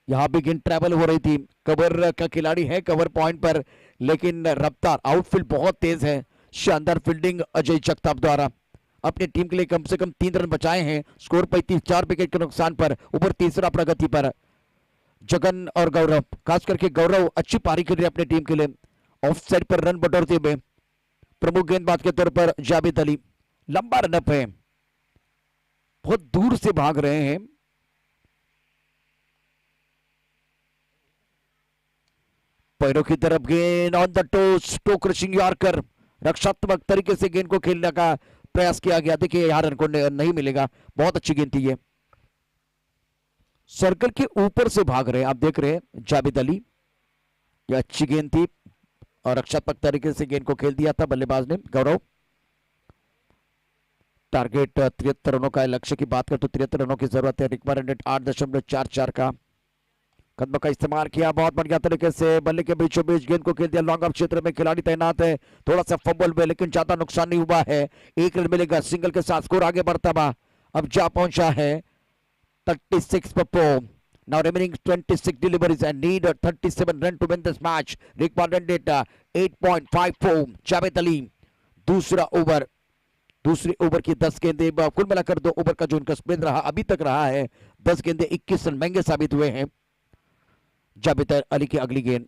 Speaker 1: यहां भी गेंद ट्रैवल हो रही थी. कवर का खिलाड़ी है कवर पॉइंट पर लेकिन रफ्तार आउटफील्ड बहुत तेज है. शानदार फील्डिंग अजय जगताप द्वारा. अपनी टीम के लिए कम से कम 3 रन बचाए हैं. स्कोर 35. 4 विकेट के नुकसान पर. ऊपर तीसरा प्रगति पर जगन और गौरव. खास करके गौरव अच्छी पारी खेल रहे अपनी टीम के लिए. ऑफ साइड पर रन बटोरते हुए प्रमुख गेंदबाज के तौर पर जावेद अली. लंबा रनअप है. बहुत दूर से भाग रहे हैं. पैरों की तरफ गेंद on the toes. Toe crushing yorker. रक्षात्मक तरीके से गेंद को खेलने का प्रयास किया गया. देखिए यहां रन को नहीं मिलेगा. बहुत अच्छी गेंद थी ये. सर्कल के ऊपर से भाग रहे हैं आप देख रहे हैं जावेद अली. ये अच्छी गेंद थी और रक्षात्मक तरीके से गेंद को खेल दिया था बल्लेबाज ने. गौरव टारगेट 73 रनों का. लक्ष्य की बात करें तो 73 रनों की जरूरत है. रिक्वायर्ड रेट 8.44 का. कदम का इस्तेमाल किया बहुत बढ़िया तरीके से. बल्ले के बीचों बीच गेंद को खेल दिया. लॉन्ग ऑफ क्षेत्र में खिलाड़ी तैनात है. थोड़ा सा फंबल में लेकिन ज्यादा नुकसान नहीं हुआ है. 1 रन मिलेगा. सिंगल के साथ स्कोर आगे बढ़ता हुआ अब जा पहुंचा है 36 पर 4. Now remaining 26 deliveries and need 37 run to win this match. Required rate 8.54. Javed Ali दूसरा ओवर. दूसरी ओवर की 10 गेंदे. कुल मिलाकर 2 ओवर का जो इनका स्पेन रहा अभी तक रहा है 10 गेंदे 21 रन महंगे साबित हुए हैं. जावेद अली की अगली गेंद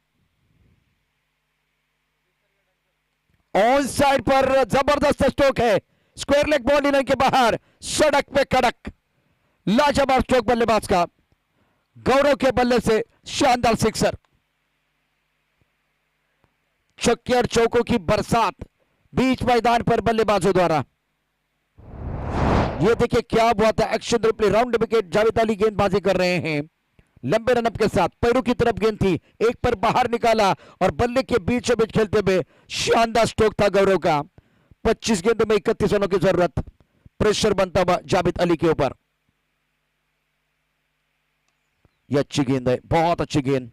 Speaker 1: ऑन साइड पर. जबरदस्त स्ट्रोक है. स्क्वायर लेग बॉल लाइन के बाहर. सड़क पे कड़क. लाजवाब स्ट्रोक बल्लेबाज का. गौरव के बल्ले से शानदार सिक्सर. छक्के और चौकों की बरसात बीच मैदान पर बल्लेबाजों द्वारा. ये देखिए क्या हुआ था. Action replay. Round wicket. Javed Ali गेंदबाजी कर रहे हैं लंबे रनअप के साथ. पैरों की तरफ गेंद थी. एक पर बाहर निकाला और बल्ले के बीचों बीच खेलते हुए शानदार स्ट्रोक था गौरव का. 25 गेंदों में 31 रनों की जरूरत. प्रेशर बनता हुआ जावेद अली के ऊपर. यह अच्छी गेंद है. बहुत अच्छी गेंद.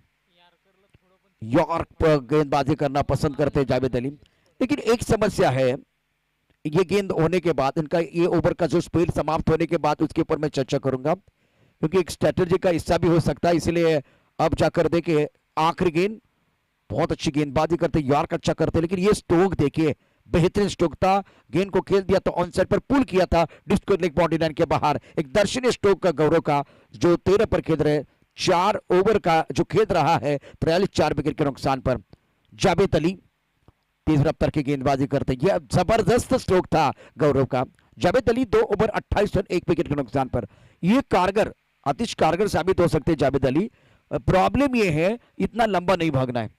Speaker 1: यॉर्क पर गेंदबाजी करना पसंद करते हैं जावेद अली. लेकिन एक समस्या है. ये गेंद होने के बाद इनका ये ओवर का जो स्पेल समाप्त होने के बाद उसके ऊपर मैं चर्चा करूंगा क्योंकि एक स्ट्रेटेजी का हिस्सा भी हो सकता है. इसलिए अब जाकर देखिए आखिरी गेंद. बहुत अच्छी गेंदबाजी करते. यॉर्क अच्छा करते. लेकिन ये स्ट्रोक देखिए बेहतरीन स्ट्रोक था. गेंद को खेल दिया तो ऑन साइड पर पुल किया था. डिस्को लेग बाउंड्री लाइन के बाहर. एक दर्शनीय स्ट्रोक का गौरव का जो 13 पर खेल रहे. 4 ओवर का जो खेल रहा है 43. 4 विकेट के नुकसान पर. जावेद अली तेज रफ्तार की गेंदबाजी करते. यह जबरदस्त स्ट्रोक था गौरव का. Javed Ali 2 over 28 run 1 wicket के नुकसान पर. ये कारगर अतिश कारगर साबित हो सकते हैं जावेद अली. प्रॉब्लम यह है इतना लंबा नहीं भागना है.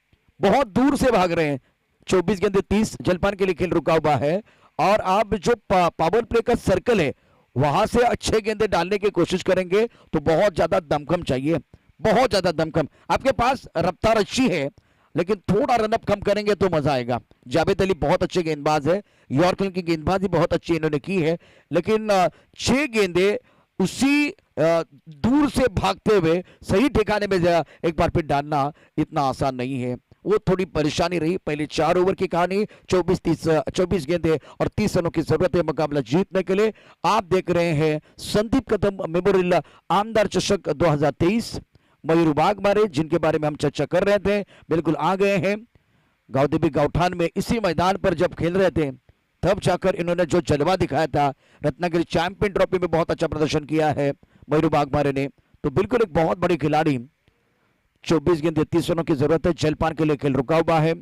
Speaker 1: बहुत दूर से भाग रहे हैं. 24 गेंदे 30. जलपान के लिए खेल रुका हुआ है और आप जो पावर प्ले का सर्कल है वहां से अच्छे गेंदे डालने की कोशिश करेंगे तो बहुत ज्यादा दमखम चाहिए. बहुत ज्यादा दमखम. आपके पास रफ्तार अच्छी है. लेकिन थोड़ा रनअप कम करेंगे तो मजा आएगा। जावेद अली बहुत अच्छे गेंदबाज है, यॉर्कर की गेंदबाजी बहुत अच्छी इन्होंने की है, लेकिन 6 गेंदे उसी दूर से भागते हुए सही ठिकाने में एक बार फिर डालना इतना आसान नहीं है। वो थोड़ी परेशानी रही। पहले 4 ओवर की कहानी, 24 गेंदे और 30 रनों की जरूरत है मुकाबला जीतने के लिए। आप देख रहे हैं संदीप कदम मेमोरियल आमदार चषक 2023, मयूर वाघमारे जिनके बारे में हम चर्चा कर रहे थे बिल्कुल आ गए हैं। गांवदेवी गांवठान में इसी मैदान पर जब खेल रहे थे तब जाकर इन्होंने जो जलवा दिखाया था, रत्नागिरी चैंपियन ट्रॉफी में बहुत अच्छा प्रदर्शन किया है मयूर वाघमारे ने, तो बिल्कुल एक बहुत बड़ी खिलाड़ी। 24 गेंद 30 रनों की जरूरत है, जलपान के लिए खेळ रुका हुआ आहे।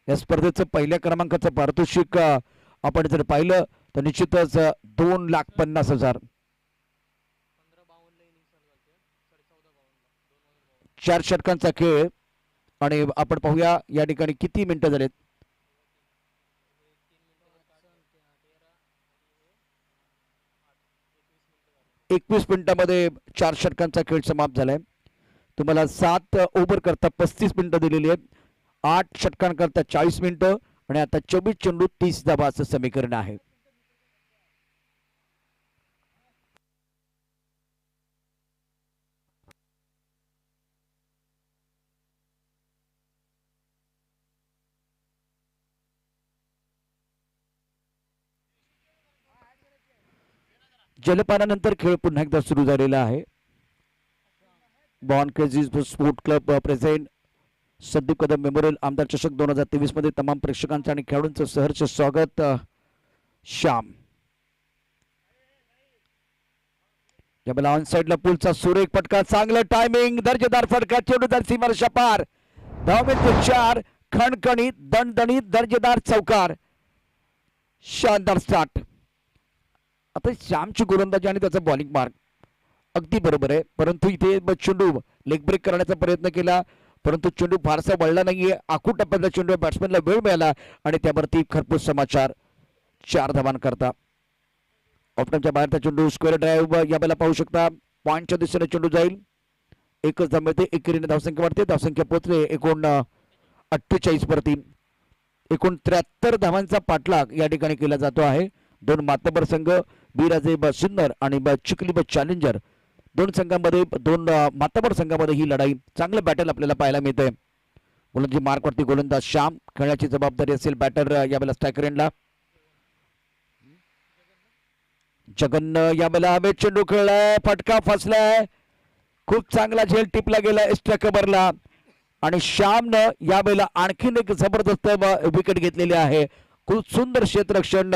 Speaker 1: या स्पर्धेचं पहिल्या क्रमांकाचं पारितोषिक आपण जर पाहिलं तर निश्चितच 2,50,000। 4 षटकांचा खेळ आणि आपण पाहूया या ठिकाणी किती मिनिटं झालेत। 21 मिनिटांमध्ये 4 षटकांचा खेळ समाप्त झालाय। तुम्हाला 7 ओव्हर करता 35 मिनिटं दिलेली आहेत, 8 षटकांकरता 40 मिनिटं आणि आता 24 चेंडू 30 धावा असं समीकरण आहे। जलपानानंतर खेळ पुन्हा एकदा सुरू झालेला आहे। Born crazy sport club present Sandeep Kadam memorial आमदार चषक 2023 मध्ये तमाम प्रेक्षकांचं आणि खेळाडूंचं सहर्ष स्वागत। श्याम या ऑन साइडला पुलचा सुरेख फटका, चांगलं टायमिंग, दर्जेदार फटका, चेंडूदार सीमारेषा पार, धावमेचे 4, खणखणीत दणदणीत दर्जेदार चौकार, शानदार स्टार्ट। आता श्यामची गोलंदाजी आणि त्याचा बॉलिंग मार्क अगदी बरोबर आहे, परंतु इथे चेंडू लेग ब्रेक करण्याचा प्रयत्न केला, परंतु चेंडू फारसा वळला नाहीये। आखूड टप्प्यातला चेंडू बॅट्समॅनला वेळ मिळाला आणि त्यावरती खरपूस समाचार 4 धावांकरता। ऑप्टनच्या बाहेरचा चेंडू स्क्वेअर ड्राईव्ह या वेळेला पाहू शकता, पॉइंटच्या दिशेने चेंडू जाईल, एकच धाव मिळते, एकेरीने धावसंख्या वाढते, धावसंख्या पोहोचले 48 वरती। 73 धावांचा पाठलाग या ठिकाणी केला जातो आहे। 2 मातबर संघ बिराजे सिन्नर आणि चिखली चॅलेंजर, 2 संघांमध्ये 2 मातबर संघामध्ये ही लढाई चांगलं बॅटल आपल्याला पाहायला मिळते। गोलंदाजी मार्कवरती गोलंदाज श्याम, खेळण्याची जबाबदारी असेल बॅटर यावेळेला स्ट्रायकर एंडला। जगन यावेळेला हवेत चेंडू खेळलाय, फटका फसलाय, खूप चांगला झेल टिपला गेला एक्स्ट्रा कव्हरला आणि श्यामनं यावेळेला आणखीन एक जबरदस्त विकेट घेतलेली आहे। खूप सुंदर क्षेत्ररक्षण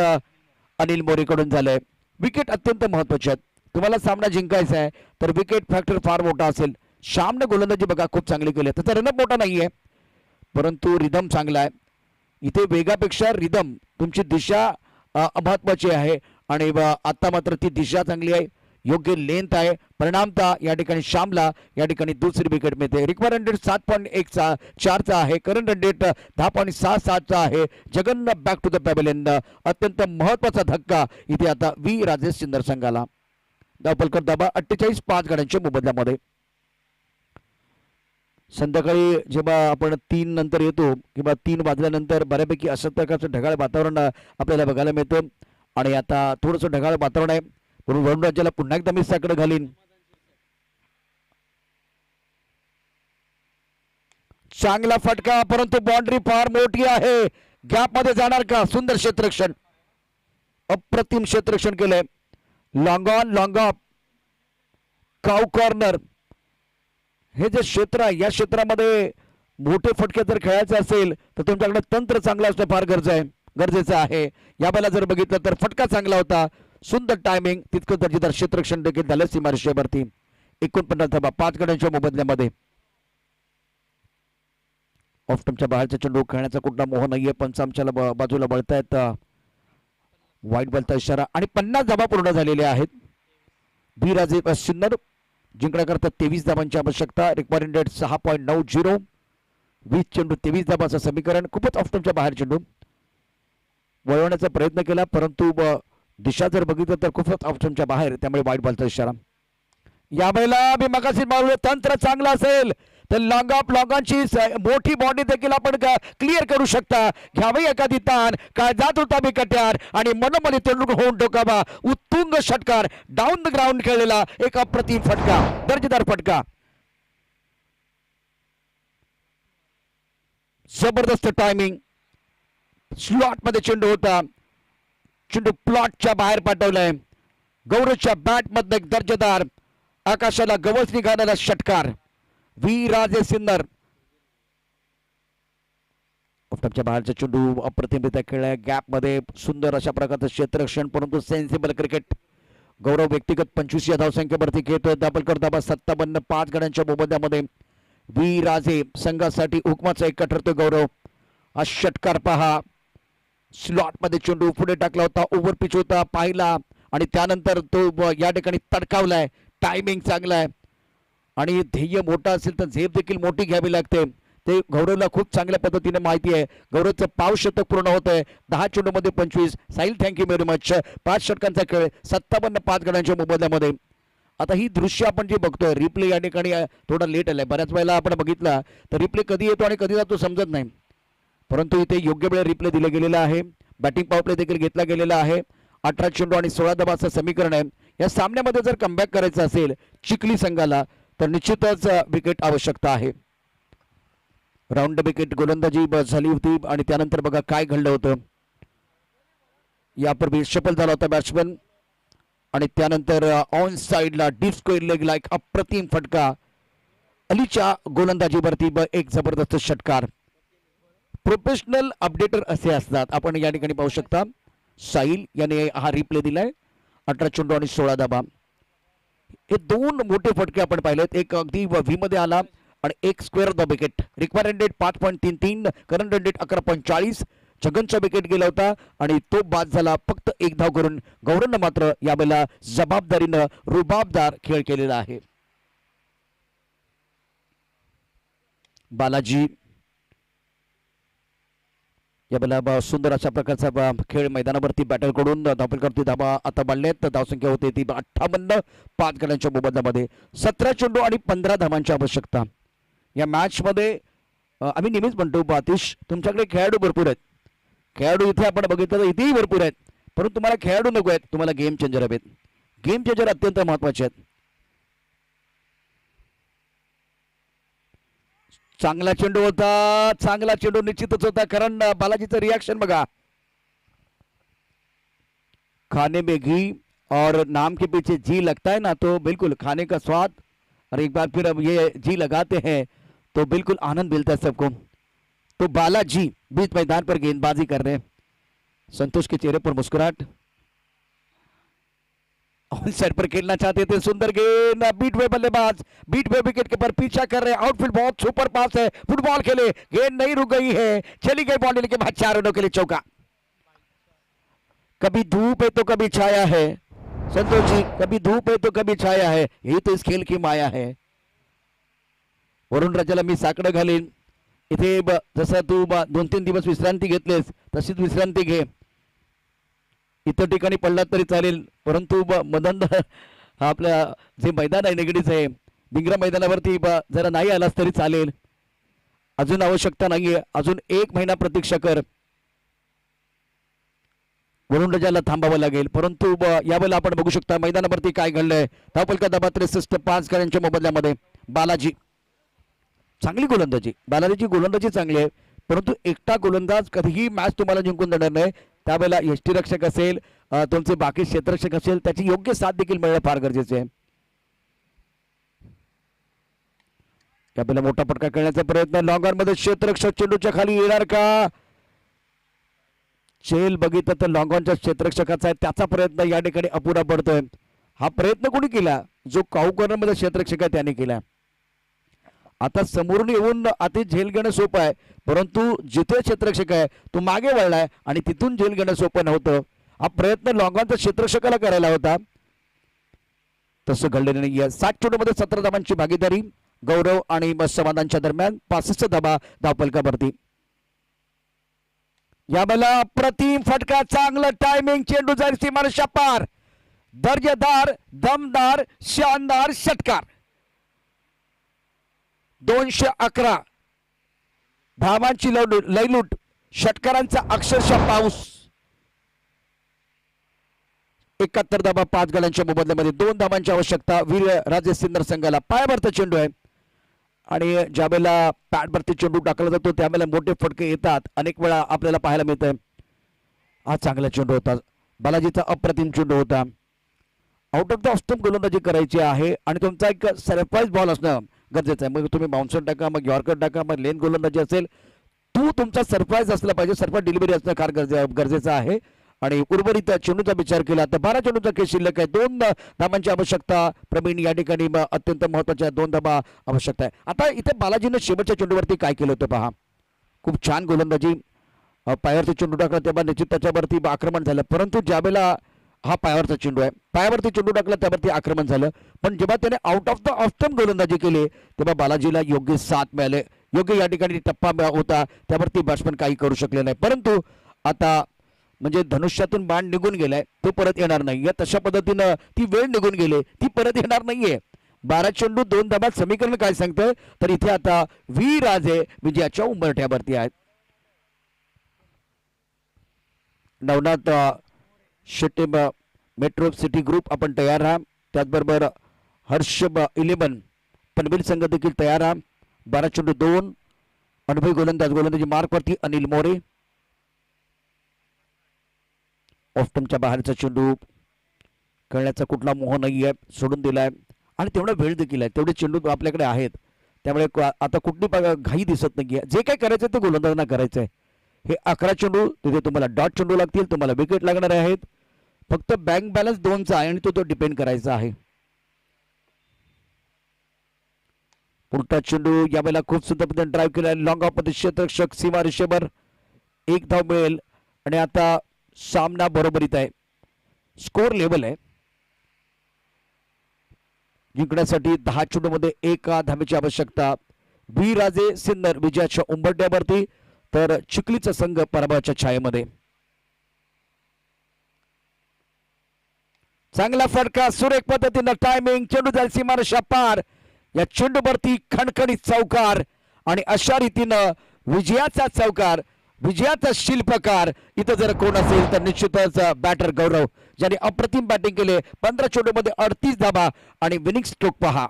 Speaker 1: अनिल मोरेकडून झालंय। विकेट अत्यंत महत्वाचे आहेत, तुम्हाला सामना जिंकायचा आहे तर विकेट फॅक्टर फार मोठा असेल। श्यामने गोलंदाजी बघा खूप चांगली केली, त्याचा रनअप मोठा नाहीये परंतु रिदम चांगला आहे। इथे वेगापेक्षा रिदम तुमची दिशा महत्वाची आहे आणि आता मात्र ती दिशा चांगली आहे, योग्य लेंथ आहे, परिणामतः या ठिकाणी श्यामला या ठिकाणी दुसरी विकेट मिळते। रिक्वायर्ड रन रेट 7.14 चा आहे, करंट रन रेट 10.67 चा आहे। Jagan back to the pavilion, अत्यंत महत्वाचा धक्का इथे आता वी राजेश सिन्नर संघाला। धावफलक दाबा 48 5 गड्यांच्या मोबदल्यामध्ये। संध्याकाळी जेव्हा आपण 3 नंतर येतो किंवा 3 वाजल्यानंतर बऱ्यापैकी अशा प्रकारचं ढगाळ वातावरण आपल्याला बघायला मिळतं आणि आता थोडंसं ढगाळ वातावरण आहे म्हणून वरुण राज्याला पुन्हा एकदा मी साकडे घालीन। चांगला फटका परंतु बाउंड्री फार मोठी आहे, गॅप मध्ये जाणार का? सुंदर क्षेत्ररक्षण, अप्रतिम क्षेत्ररक्षण केलंय। Long on long of cow corner, हे जे क्षेत्र आहे या क्षेत्रामध्ये मोठे फटके जर खेळायचे असेल तर तुमच्याकडे तंत्र चांगलं असणं फार गरजेचं आहे। यावेळेला जर बघितलं तर फटका चांगला होता, सुंदर टायमिंग, तितकं दर्जेदार क्षेत्ररक्षण देखील झालं सीमारेषेवरती। 49 धावा 5 गड्यांच्या मोबदल्यामध्ये। ऑफ स्टंपच्या बाहेरचा चेंडू खेळण्याचा कुठला मोह नाहीये, पंच आमच्या बाजूला वळतायत, वाईट बॉलचा इशारा आणि 50 धावा पूर्ण झालेल्या आहेत। बिराजे सिन्नर जिंकण्याकरता 23 धावांची आवश्यकता, रिक्वायर्ड रेट 6.90, 20 चेंडू 23 धावाचं समीकरण। खूपच ऑफ स्टंपच्या बाहेर चेंडू वळवण्याचा प्रयत्न केला परंतु दिशा जर बघितलं तर खूपच ऑफ स्टंपच्या बाहेर, त्यामुळे वाईट बॉलचा इशारा। यावेळेला मी मगाशी मारले, तंत्र चांगलं असेल तर लॉंगांची मोठी बॉडी देखील आपण क्लिअर करू शकता. घ्यावी एखादी ताण काय जात होता मी कट्यार आणि मनोमनी तेंडुलकर होऊन टोकावा. उत्तुंग षटकार डाऊन द ग्राउंड खेळलेला एक अप्रतिम फटका, दर्जेदार फटका. जबरदस्त टायमिंग. स्लॉट मध्ये चेंडू होता, चेंडू प्लॉटच्या बाहेर पाठवलाय. गौरवच्या बॅट मध्ये एक दर्जेदार आकाशाला गवसणी घालणारा षटकार. व्ही राजे सिन्नर ऑफटॉपच्या बाहेरचा चेंडू अप्रतिमरित्या खेळलाय. गॅप मध्ये सुंदर अशा प्रकारचं क्षेत्ररक्षण, परंतु सेन्सिबल क्रिकेट. गौरव व्यक्तिगत 25 या धावसंख्येवरती खेळतोय. दाभोलकर धाबा 57 5 गड्यांच्या मोबदल्यामध्ये. व्ही राजे संघासाठी हुकमाचा एक ठरतोय गौरव. हा षटकार पहा. स्लॉट मध्ये चेंडू पुढे टाकला होता, ओव्हर पिच होता पाहिला आणि त्यानंतर तो या ठिकाणी तडकावलाय. टायमिंग चांगला आहे आणि ध्येय मोठा असेल तर झेप देखील मोठी घ्यावी लागते. ते गौरवला खूप चांगल्या पद्धतीने माहिती आहे. गौरवचं पाव शतक पूर्ण होत आहे. 10 चेंडूमध्ये 25. Sahil thank you very much. 5 षटकांचा खेळ 57 5 गड्यांच्या मोबदल्यामध्ये. आता ही दृश्य आपण जे बघतोय रिप्ले या ठिकाणी थोडा लेट आलाय. बऱ्याच वेळेला आपण बघितला तर रिप्ले कधी येतो आणि कधी जातो समजत नाही, परंतु इथे योग्य वेळ रिप्ले दिले गेलेला आहे. बॅटिंग पॉवर प्ले देखील घेतला गेलेला आहे. 18 चेंडू आणि 16 धावांचं समीकरण आहे. या सामन्यामध्ये जर कमबॅक करायचं असेल चिखली संघाला तर निश्चितच विकेट आवश्यकता आहे. राऊंड विकेट गोलंदाजी झाली होती आणि त्यानंतर बघा काय घडलं होतं. यापूर्वी शफल झाला होता बॅट्समन आणि त्यानंतर ऑन साइडला डीप स्क्वेअर लेगला एक अप्रतिम फटका. अलीच्या गोलंदाजीवरती एक जबरदस्त षटकार. प्रोफेशनल अपडेटर असे असतात. आपण या ठिकाणी पाहू शकता साहिल याने हा रिप्ले दिलाय. 18 चेंडू आणि 16 धावा. हे 2 मोठे फटके आपण पाहिलेत. एक अगदी व्ही मध्ये आला आणि एक square the wicket. Required run rate 5.33, current run rate 11.40. छगनचा विकेट गेला होता आणि तो बाद झाला फक्त 1 धाव करून. गौरवनं मात्र यावेळेला जबाबदारीनं रुबाबदार खेळ केलेला आहे. बालाजी यावेळेला सुंदर अशा प्रकारचा खेळ मैदानावरती बॅटर कडून धावपलकरती धावा आता बाळल्यात. धावसंख्या होते ती 58 5 गड्यांच्या मोबदल्यामध्ये. 17 चेंडू आणि 15 धावांची आवश्यकता. या मॅच मध्ये आम्ही नेहमीच म्हणतो आतिश तुमच्याकडे खेळाडू भरपूर आहेत. खेळाडू इथे आपण बघितलं तर इथेही भरपूर आहेत, परंतु तुम्हाला खेळाडू नको आहेत, तुम्हाला गेम चेंजर हवेत. गेम चेंजर अत्यंत महत्वाचे आहेत. चांगला चेंडू होता, चांगला चेंडू निश्चितच होता, कारण बालाजीचं रिएक्शन बघा. खाने में घी और नाम के पीछे जी लगता है ना, तो बिल्कुल खाने का स्वाद और एक बार फिर अब ये जी लगाते हैं तो बिल्कुल आनंद मिलता है सबको. तो बालाजी बीच मैदान पर गेंदबाजी कर रहे हैं. संतोष के चेहरे पर मुस्कुराहट. ऑन साइड पर खेलना चाहते थे. सुंदर गेंद. बीट वे बल्लेबाज, बीट वे विकेट के पर पीछा कर रहे हैं. आउटफील्ड बहुत सुपर पास है. फुटबॉल खेले, गेंद नहीं रुक गई है, चली गई बॉल लेके बाद 4 रनों के लिए चौका. कभी धूप है तो कभी छाया है संतोष जी, कभी धूप है तो कभी छाया है, यही तो इस खेल की माया है. वरुण राजाला मी साकडं घालीन. इथे जसं तू 2-3 दिवस विश्रांती घेतलीस तशीच विश्रांती घे. इतर ठिकाणी पडला तरी चालेल, परंतु मदन आपल्या जे मैदान आहे निगडीचं आहे भिंगरा मैदानावरती जरा नाही आलास तरी चालेल. अजून आवश्यकता नाहीये, अजून 1 महिना प्रतीक्षा कर. वरुण राजाला थांबावं लागेल, परंतु यावेळेला आपण बघू शकता मैदानावरती काय घडलंय. धावपलका दाबा 63 5 गड्यांच्या मोबदल्यामध्ये. बालाजी चांगली गोलंदाजी, बालाजीची गोलंदाजी चांगली आहे, परंतु एकटा गोलंदाज कधीही मॅच तुम्हाला जिंकून देणार नाही. त्यावेळेला यष्टीरक्षक असेल, तुमचे बाकी क्षेत्ररक्षक असेल, त्याची योग्य साथ देखील मिळणं फार गरजेचे आहे. त्यावेळेला मोठा फटका खेळण्याचा प्रयत्न. लॉंग ऑन मध्ये क्षेत्ररक्षक चेंडूच्या खाली येणार का? चेल बघितलं तर लॉंग ऑनच्या क्षेत्ररक्षकाचा आहे, त्याचा प्रयत्न या ठिकाणी अपुरा पडतोय. हा प्रयत्न कोणी केला? जो काऊ कॉर्नर मध्ये क्षेत्ररक्षक आहे त्याने केला. आता समोरून येऊन आधी झेल घेणं सोपं आहे, परंतु जिथे क्षेत्ररक्षक आहे तो मागे वळलाय आणि तिथून झेल घेणं सोपं नव्हतं. हा प्रयत्न लॉंगॉनच्या क्षेत्ररक्षकाला करायला होता, तसं घडलेलं नाहीये. 7 चेंडूमध्ये 17 धावांची भागीदारी गौरव आणि समाधानच्या दरम्यान. 65 धावा धावपलकावरती. यावेळेला अप्रतिम फटका, चांगलं टायमिंग, चेंडू जाईल सीमारेषा पार. दर्जेदार, दमदार, शानदार षटकार. 211 धावांची लयलूट, षटकारांचा अक्षरशः पाऊस. 71 धावा 5 गड्यांच्या मोबदल्यामध्ये 2 धावांची आवश्यकता वीर राजे सिन्नर संघाला. पायावरचा चेंडू आहे आणि ज्यावेळेला पॅडवरती चेंडू टाकला जातो त्यावेळेला मोठे फटके येतात, अनेक वेळा आपल्याला पाहायला मिळतंय. हा चांगला चेंडू होता, बालाजीचा अप्रतिम चेंडू होता. आउट ऑफ द ऑस्टम गोलंदाजी करायची आहे आणि तुमचा एक सरप्राईज बॉल असणं गरजेचं आहे. मग तुम्ही बाउन्सर टाका, मग यॉर्कर टाका, मग लेन गोलंदाजी असेल, तुमचा सरप्राईज असला पाहिजे. सरप्राईज डिलिव्हरी असणं फार गरजेचं आहे. आणि उर्वरित चेंडूचा विचार केला तर 12 चेंडूचा खेळ शिल्लक आहे. 2 धावांची आवश्यकता. प्रवीण या ठिकाणी अत्यंत महत्वाच्या 2 धावा आवश्यकता आहे. आता इथे बालाजीनं शेवटच्या चेंडूवरती काय केलं होतं पहा, खूप छान गोलंदाजी. पायावरती चेंडू टाकला तेव्हा निश्चित त्याच्यावरती आक्रमण झालं, परंतु ज्यावेळेला हा पायावरचा चेंडू आहे, पायावरती चेंडू टाकला त्यावरती आक्रमण झालं. पण जेव्हा त्याने आउट ऑफ द ऑस्टम गोलंदाजी केली तेव्हा बालाजीला योग्य साथ मिळाले, योग्य या ठिकाणी टप्पा होता, त्यावरती बॅट्समन काही करू शकले नाही. परंतु आता म्हणजे धनुष्यातून बाण निघून गेलाय, तो परत येणार नाही. तशा पद्धतीनं ती वेळ निघून गेली, ती परत येणार नाहीये. 12 चेंडू 2 धावा समीकरण काय सांगतंय तर इथे आता वी राजे विजयाच्या उंबरठ्यावरती आहेत. Navnath Shetty metro city group आपण तयार राहा, त्याचबरोबर हर्ष 11 पनवेल संघ देखील तयार राहा. 12 चेंडू 2 अनुभवी गोलंदाजी मार्कवरती अनिल मोरे. ऑस्टमच्या बाहेरचा चेंडू खेळण्याचा कुठला मोह नाहीये, सोडून दिलाय आणि तेवढा वेळ देखील आहे, तेवढे चेंडू आपल्याकडे आहेत. त्यामुळे आता कुठली घाई दिसत नाहीये. जे काही करायचं ते गोलंदाजांना करायचंय. हे 11 चेंडू तिथे तुम्हाला डॉट चेंडू लागतील, तुम्हाला विकेट लागणार आहेत. फक्त बँक बॅलन्स 2चा आहे आणि तो डिपेंड करायचा आहे. पुढचा चेंडू यावेळेला खूप सुंदर पद्धतीने ड्राईव्ह केला, लॉंग ऑफ मध्ये क्षेत्ररक्षक सीमा रेषेवर 1 धाव मिळेल आणि आता सामना बरोबरीत आहे. स्कोर लेवल आहे. जिंकण्यासाठी 10 चेंडूमध्ये 1 धावेची आवश्यकता. वी राजे सिन्नर विजयाच्या उंबरठ्यावरती तर चिखलीचा संघ पराभवाच्या छायेमध्ये. चांगला फटका, सुरेख पद्धतीनं टायमिंग, चेंडू जाईल सीमारेषा पार. या चेंडूवरती खणखणीत चौकार आणि अशा रीतीनं विजयाचा चौकार, विजयाचा शिल्पकार इथं जर कोण असेल तर निश्चितच बॅटर गौरव, ज्याने अप्रतिम बॅटिंग केले. 15 चेंडूमध्ये 38 धावा आणि विनिंग स्ट्रोक पहा.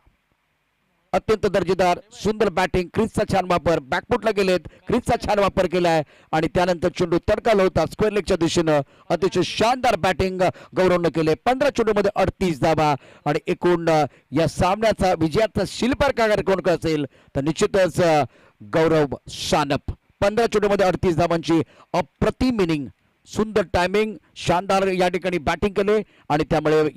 Speaker 1: अत्यंत दर्जेदार सुंदर बॅटिंग, क्रीजचा छान वापर, बॅकफुटला गेलेत, क्रीजचा छान वापर केलाय आणि त्यानंतर चेंडू तडकाला होता स्क्वेअर लेगच्या दिशेनं. अतिशय शानदार बॅटिंग गौरवनं केले. 15 चेंडूमध्ये 38 धावा आणि एकूण या सामन्याचा विजयाचा शिल्पकार कोण असेल तर निश्चितच गौरव सानप. 15 चेंडूमध्ये 38 धावांची अप्रतिम इनिंग, सुंदर टायमिंग, शानदार या ठिकाणी बॅटिंग केले आणि त्यामुळे